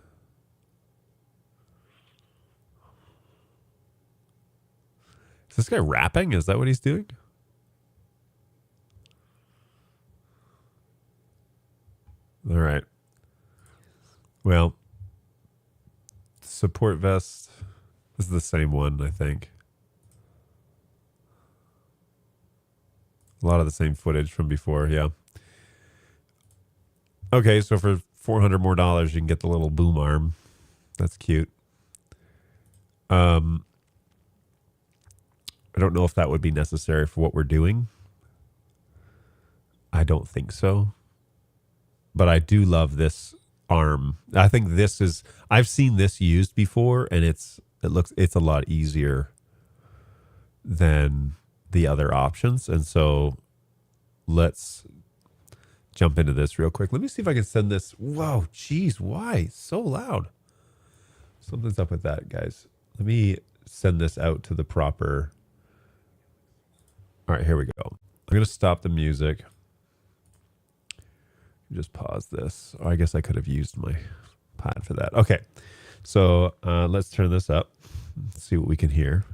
Speaker 2: Is this guy rapping? Is that what he's doing? All right. Well, support vest. This is the same one, I think. A lot of the same footage from before, yeah. Okay, so for $400 more, you can get the little boom arm. That's cute. I don't know if that would be necessary for what we're doing. I don't think so. But I do love this arm. I think this is... I've seen this used before, and it's a lot easier than the other options. And so let's jump into this real quick. Let me see if I can send this. Whoa, geez, why? So loud. Something's up with that, guys. Let me send this out to the proper... All right, here we go. I'm going to stop the music. Just pause this. Oh, I guess I could have used my pad for that. Okay, so let's turn this up. Let's see what we can hear.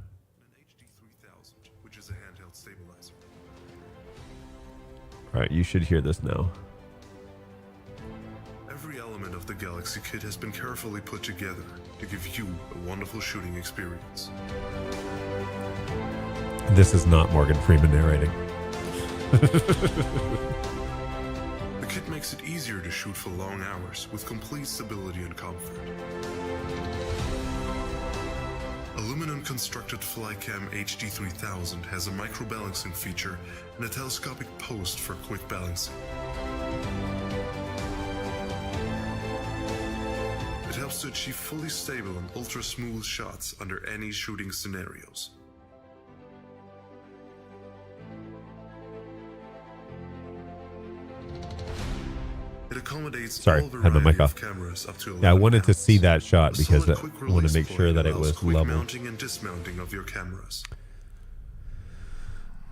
Speaker 1: Which is a handheld stabilizer.
Speaker 2: All right, you should hear this now.
Speaker 1: Every element of the Galaxy kit has been carefully put together to give you a wonderful shooting experience.
Speaker 2: This is not Morgan Freeman narrating.
Speaker 1: The kit makes it easier to shoot for long hours with complete stability and comfort. Aluminum constructed Flycam HD3000 has a micro balancing feature and a telescopic post for quick balancing. It helps to achieve fully stable and ultra smooth shots under any shooting scenarios. It accommodates all
Speaker 2: Sorry, had my mic
Speaker 1: variety
Speaker 2: off.
Speaker 1: of cameras up to 11
Speaker 2: Yeah, I wanted to
Speaker 1: pounds.
Speaker 2: see that shot
Speaker 1: The
Speaker 2: because
Speaker 1: solid
Speaker 2: I
Speaker 1: quick
Speaker 2: want to
Speaker 1: release
Speaker 2: make sure
Speaker 1: point
Speaker 2: that it
Speaker 1: allows
Speaker 2: was
Speaker 1: quick
Speaker 2: level.
Speaker 1: mounting and dismounting of your cameras.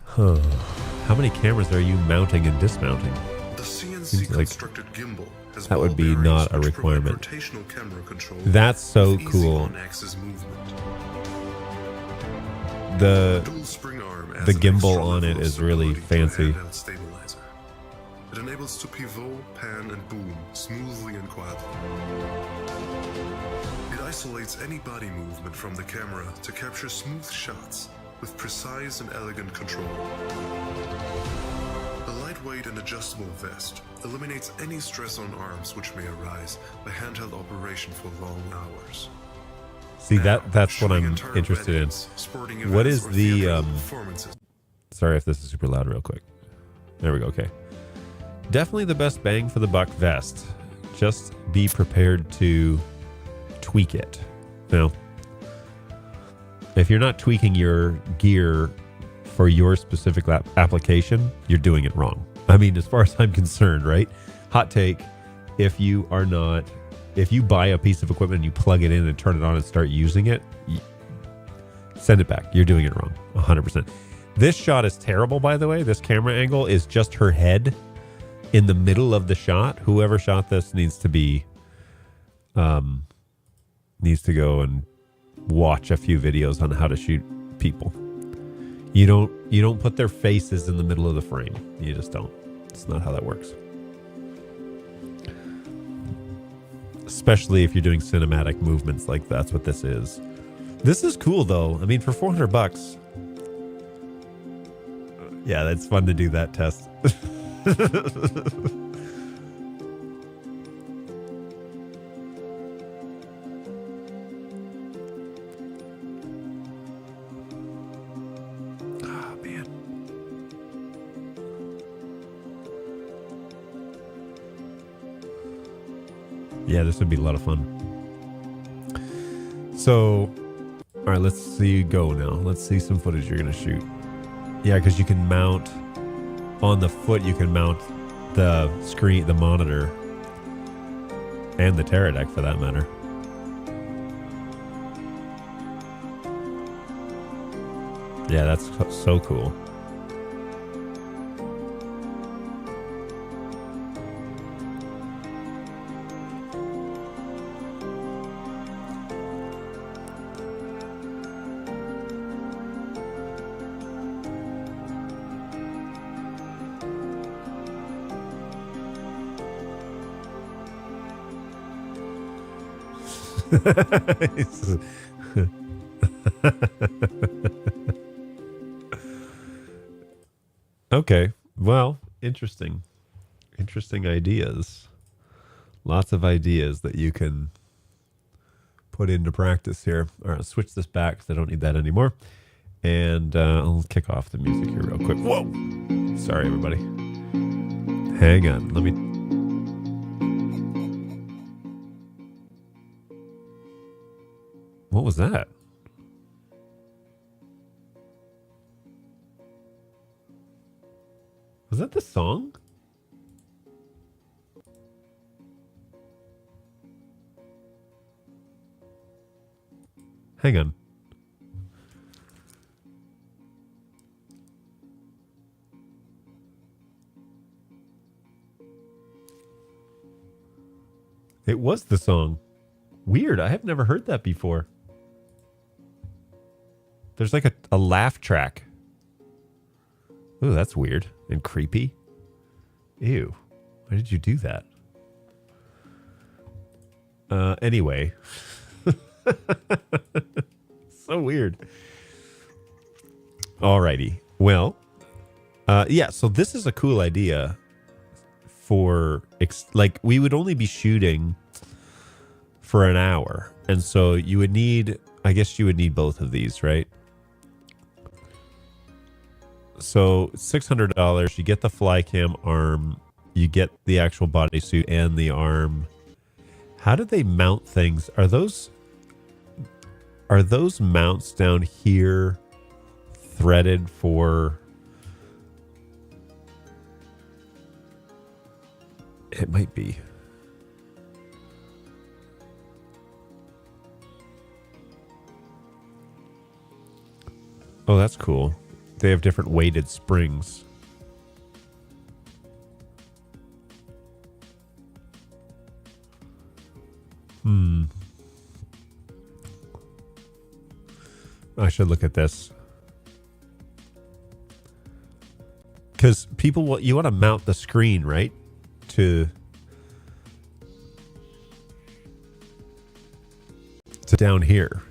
Speaker 2: How many cameras are you mounting and dismounting?
Speaker 1: The CNC
Speaker 2: Seems like
Speaker 1: constructed gimbal has
Speaker 2: that would
Speaker 1: ball
Speaker 2: be
Speaker 1: bearings
Speaker 2: not a
Speaker 1: which provide
Speaker 2: requirement.
Speaker 1: rotational camera control
Speaker 2: That's so
Speaker 1: with easy
Speaker 2: cool.
Speaker 1: on-axis movement.
Speaker 2: The
Speaker 1: Dual spring arm adds
Speaker 2: the
Speaker 1: an
Speaker 2: gimbal
Speaker 1: extra
Speaker 2: on it
Speaker 1: level of
Speaker 2: is really
Speaker 1: stability to a
Speaker 2: fancy.
Speaker 1: handheld stabilizer. It enables to pivot, pan, and boom smoothly and quietly. It isolates any body movement from the camera to capture smooth shots with precise and elegant control. The lightweight and adjustable vest eliminates any stress on arms which may arise by handheld operation for long hours.
Speaker 2: See,
Speaker 1: Now,
Speaker 2: that's what
Speaker 1: shooting
Speaker 2: I'm
Speaker 1: entire
Speaker 2: interested in.
Speaker 1: weddings, sporting
Speaker 2: What
Speaker 1: events,
Speaker 2: is
Speaker 1: or
Speaker 2: the
Speaker 1: theatrical performances.
Speaker 2: Sorry if this is super loud real quick. There we go, okay. Definitely the best bang for the buck vest. Just be prepared to tweak it. Now, if you're not tweaking your gear for your specific application, you're doing it wrong. I mean, as far as I'm concerned, right? Hot take, if you buy a piece of equipment and you plug it in and turn it on and start using it, send it back. You're doing it wrong, 100%. This shot is terrible, by the way. This camera angle is just her head in the middle of the shot. Whoever shot this needs to go and watch a few videos on how to shoot people. You don't put their faces in the middle of the frame. You just don't. It's not how that works. Especially if you're doing cinematic movements like that's what this is. This is cool though. I mean, for $400. Yeah, that's fun to do that test. Yeah, this would be a lot of fun. So, all right, let's see you go now. Let's see some footage you're going to shoot. Yeah, because you can mount on the foot, you can mount the screen, the monitor, and the Teradek for that matter. Yeah, that's so cool. Okay. Well, interesting. Interesting ideas. Lots of ideas that you can put into practice here. All right, I'll switch this back because I don't need that anymore. And I'll kick off the music here real quick. Whoa! Sorry, everybody. Hang on. Let me... What was that? Was that the song? Hang on. It was the song. Weird. I have never heard that before. There's like a laugh track. Ooh, that's weird and creepy. Ew. Why did you do that? Anyway. So weird. Alrighty. Well, yeah, so this is a cool idea for, like, we would only be shooting for an hour. And so you would need, I guess you would need both of these, right? So $600, you get the Flycam arm, you get the actual bodysuit and the arm. How do they mount things? Are those mounts down here threaded for... It might be. Oh, that's cool. They have different weighted springs. I should look at this. Because people, you want to mount the screen, right? To down here.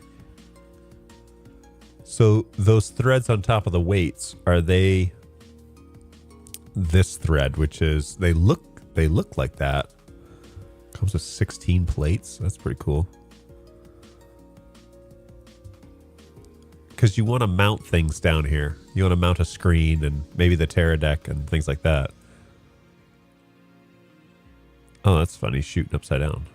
Speaker 2: So those threads on top of the weights, are they this thread, which is, they look like that. Comes with 16 plates. That's pretty cool. Because you want to mount things down here. You want to mount a screen and maybe the Teradek and things like that. Oh, that's funny. Shooting upside down.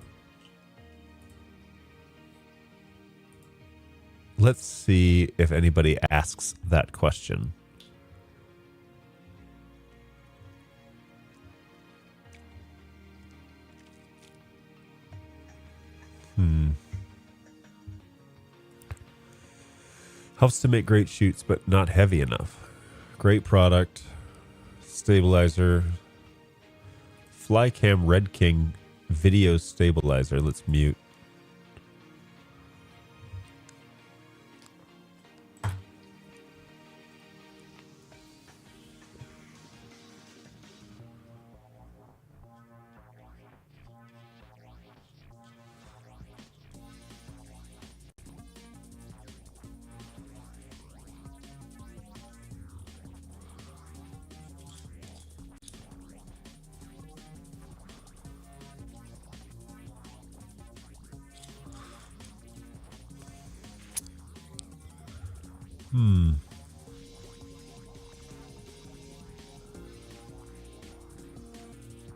Speaker 2: Let's see if anybody asks that question. Helps to make great shoots, but not heavy enough. Great product. Stabilizer. Flycam Red King video stabilizer. Let's mute.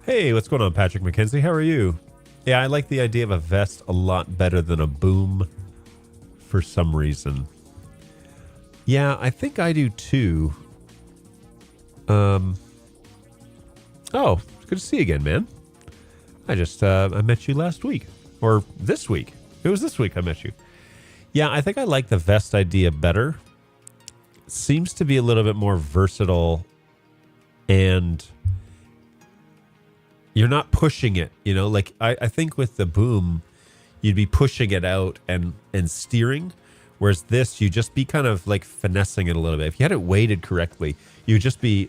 Speaker 2: Hey, what's going on, Patrick McKenzie? How are you? Yeah, I like the idea of a vest a lot better than a boom for some reason. Yeah, I think I do too. Oh, it's good to see you again, man. I met you last week. Or this week. It was this week I met you. Yeah, I think I like the vest idea better. Seems to be a little bit more versatile, and you're not pushing it, you know? Like, I think with the boom, you'd be pushing it out and steering, whereas this, you just be kind of like finessing it a little bit. If you had it weighted correctly, you'd just be...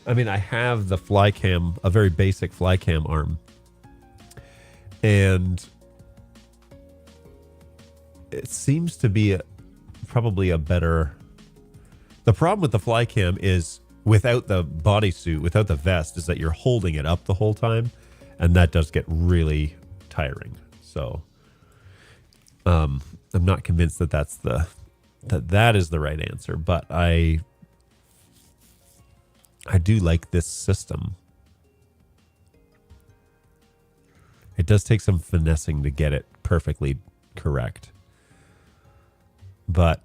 Speaker 2: I mean, I have the fly cam, a very basic fly cam arm. And it seems to be probably a better... The problem with the fly cam is without the bodysuit, without the vest, is that you're holding it up the whole time. And that does get really tiring. So I'm not convinced that that is the right answer. But I do like this system. It does take some finessing to get it perfectly correct. But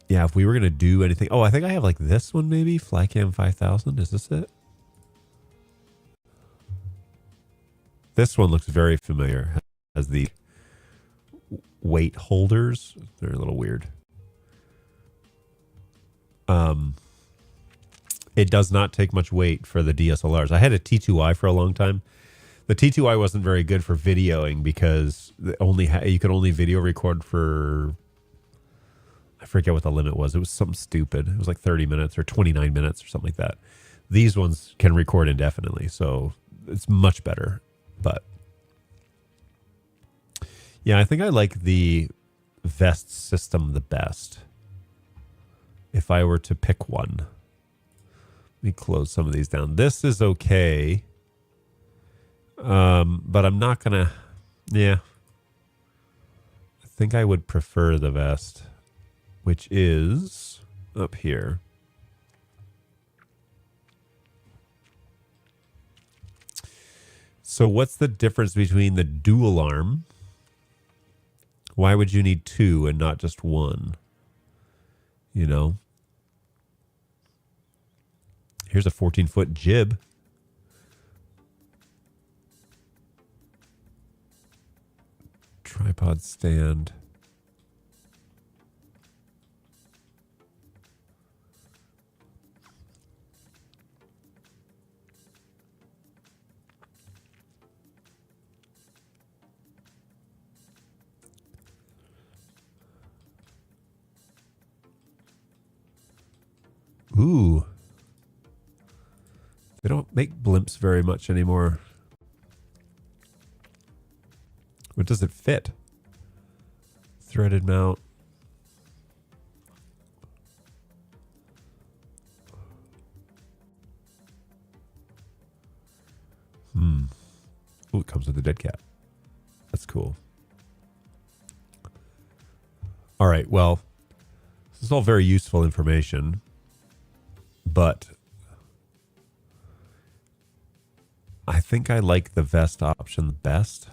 Speaker 2: yeah, if we were going to do anything... Oh, I think I have like this one maybe. Flycam 5000. Is this it? This one looks very familiar. Has the weight holders. They're a little weird. It does not take much weight for the DSLRs. I had a T2i for a long time. The T2i wasn't very good for videoing because you could only video record for... I forget what the limit was. It was something stupid. It was like 30 minutes or 29 minutes or something like that. These ones can record indefinitely, so it's much better. But yeah, I think I like the vest system the best. If I were to pick one. Let me close some of these down. This is okay. But I'm not gonna... Yeah. I think I would prefer the vest, which is up here. So what's the difference between the dual arm? Why would you need two and not just one? You know? Here's a 14-foot jib. Tripod stand. Ooh. They don't make blimps very much anymore. What does it fit? Threaded mount. Ooh, it comes with a dead cat. That's cool. All right, well, this is all very useful information, but I think I like the vest option the best.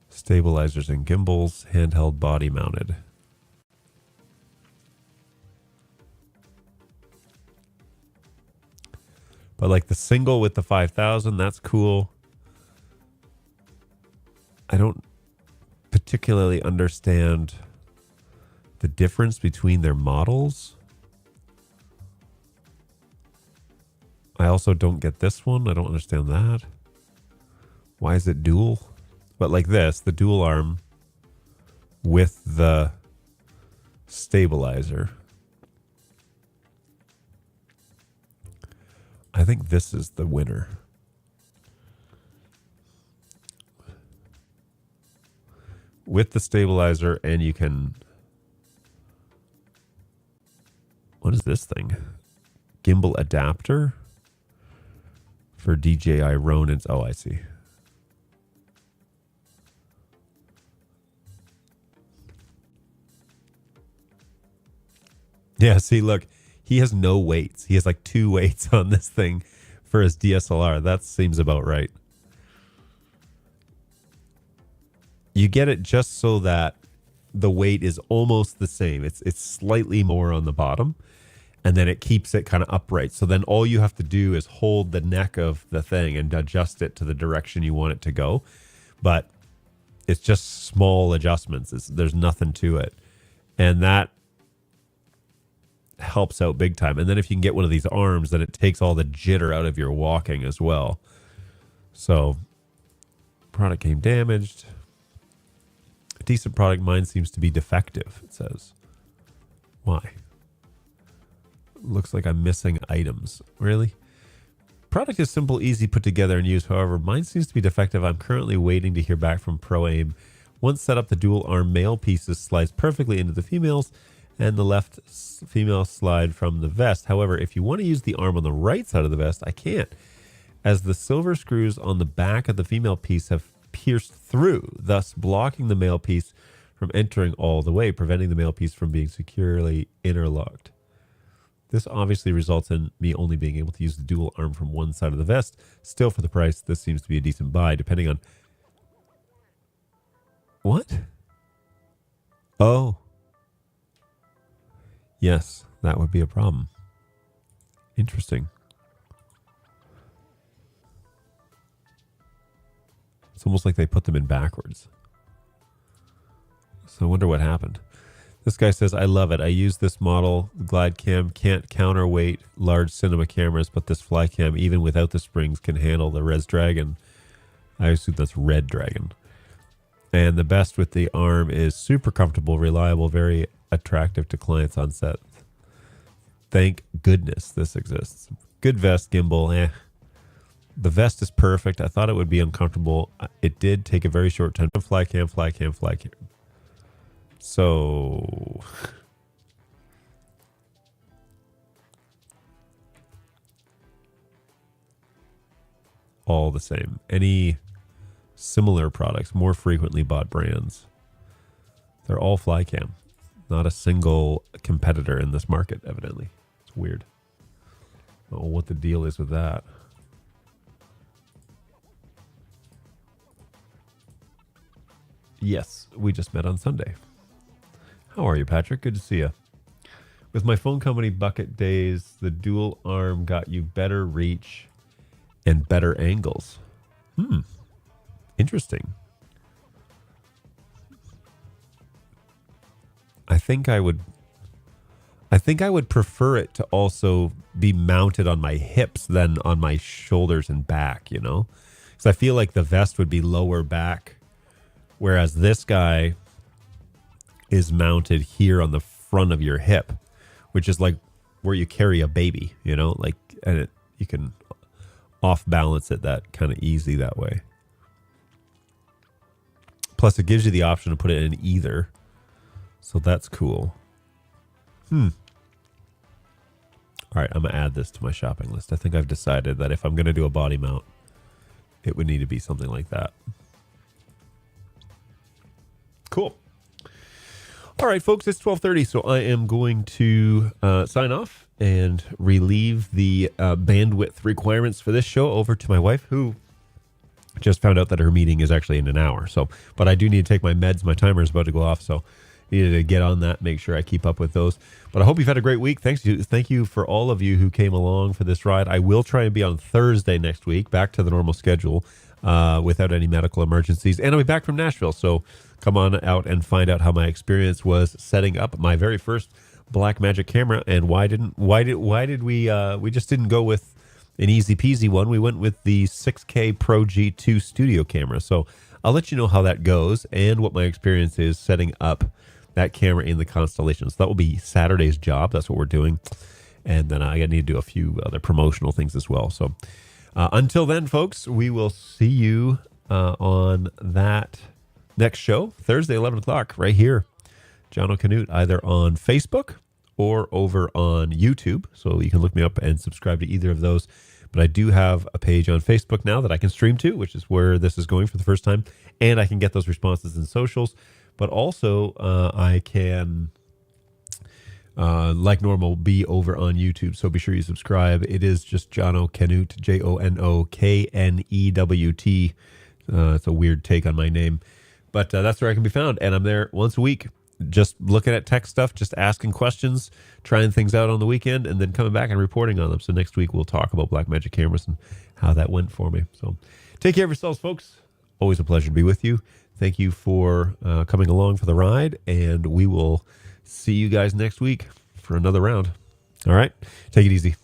Speaker 2: Stabilizers and gimbals, handheld body mounted. But like the single with the 5000, that's cool. I don't particularly understand the difference between their models. I also don't get this one. I don't understand that. Why is it dual? But like this, the dual arm with the stabilizer. I think this is the winner. With the stabilizer, and you can... What is this thing? Gimbal adapter for DJI Ronin's. Oh, I see. Yeah, see, look, he has no weights. He has like 2 weights on this thing for his DSLR. That seems about right. you get it just so that the weight is almost the same. It's slightly more on the bottom, and then it keeps it kind of upright. So then all you have to do is hold the neck of the thing and adjust it to the direction you want it to go. But it's just small adjustments. There's nothing to it. And that helps out big time. And then if you can get one of these arms, then it takes all the jitter out of your walking as well. So product came damaged. A decent product. Mine seems to be defective, it says. Why? Looks like I'm missing items. Really? Product is simple, easy, put together and used. However, mine seems to be defective. I'm currently waiting to hear back from Pro Aim. Once set up, the dual arm male pieces slides perfectly into the females, and the left female slide from the vest. However, if you want to use the arm on the right side of the vest, I can't, as the silver screws on the back of the female piece have pierced through, thus blocking the male piece from entering all the way, preventing the male piece from being securely interlocked. This obviously results in me only being able to use the dual arm from one side of the vest. Still, for the price, this seems to be a decent buy, depending on... What? Oh. Yes, that would be a problem. Interesting. It's almost like they put them in backwards. So I wonder what happened. This guy says, I love it. I use this model. The Glide Cam can't counterweight large cinema cameras, but this fly cam, even without the springs, can handle the Res Dragon. I assume that's Red Dragon. And the best with the arm is super comfortable, reliable, very attractive to clients on set. Thank goodness this exists. Good vest, gimbal. The vest is perfect. I thought it would be uncomfortable. It did take a very short time. Fly cam. So all the same. Any similar products, more frequently bought brands, they're all fly cam. Not a single competitor in this market, evidently. It's weird. I don't know what the deal is with that. Yes, we just met on Sunday. How are you, Patrick? Good to see you. With my phone company Bucket Days, the dual arm got you better reach and better angles. Interesting. I think I would prefer it to also be mounted on my hips than on my shoulders and back, you know? Because I feel like the vest would be lower back, whereas this guy is mounted here on the front of your hip, which is like where you carry a baby, you know? Like, and you can off balance it that kind of easy that way. Plus, it gives you the option to put it in either. So that's cool. All right, I'm going to add this to my shopping list. I think I've decided that if I'm going to do a body mount, it would need to be something like that. Cool. All right, folks, it's 12:30, so I am going to sign off and relieve the bandwidth requirements for this show over to my wife, who just found out that her meeting is actually in an hour. So, but I do need to take my meds. My timer is about to go off, so needed to get on that, make sure I keep up with those. But I hope you've had a great week. Thank you for all of you who came along for this ride. I will try and be on Thursday next week, back to the normal schedule, without any medical emergencies. And I'll be back from Nashville, so come on out and find out how my experience was setting up my very first Blackmagic camera, and why did we just didn't go with an easy peasy one. We went with the 6K Pro G2 studio camera. So I'll let you know how that goes and what my experience is setting up that camera in the Constellation. So that will be Saturday's job. That's what we're doing. And then I need to do a few other promotional things as well. So until then, folks, we will see you on that next show, Thursday, 11 o'clock, right here. John O'Canute, either on Facebook or over on YouTube. So you can look me up and subscribe to either of those. But I do have a page on Facebook now that I can stream to, which is where this is going for the first time. And I can get those responses in socials. But also I can, like normal, be over on YouTube. So be sure you subscribe. It is just John O'Canute, Jonoknewt. It's a weird take on my name. But that's where I can be found. And I'm there once a week, just looking at tech stuff, just asking questions, trying things out on the weekend, and then coming back and reporting on them. So next week we'll talk about Blackmagic cameras and how that went for me. So take care of yourselves, folks. Always a pleasure to be with you. Thank you for coming along for the ride, and we will see you guys next week for another round. All right? Take it easy.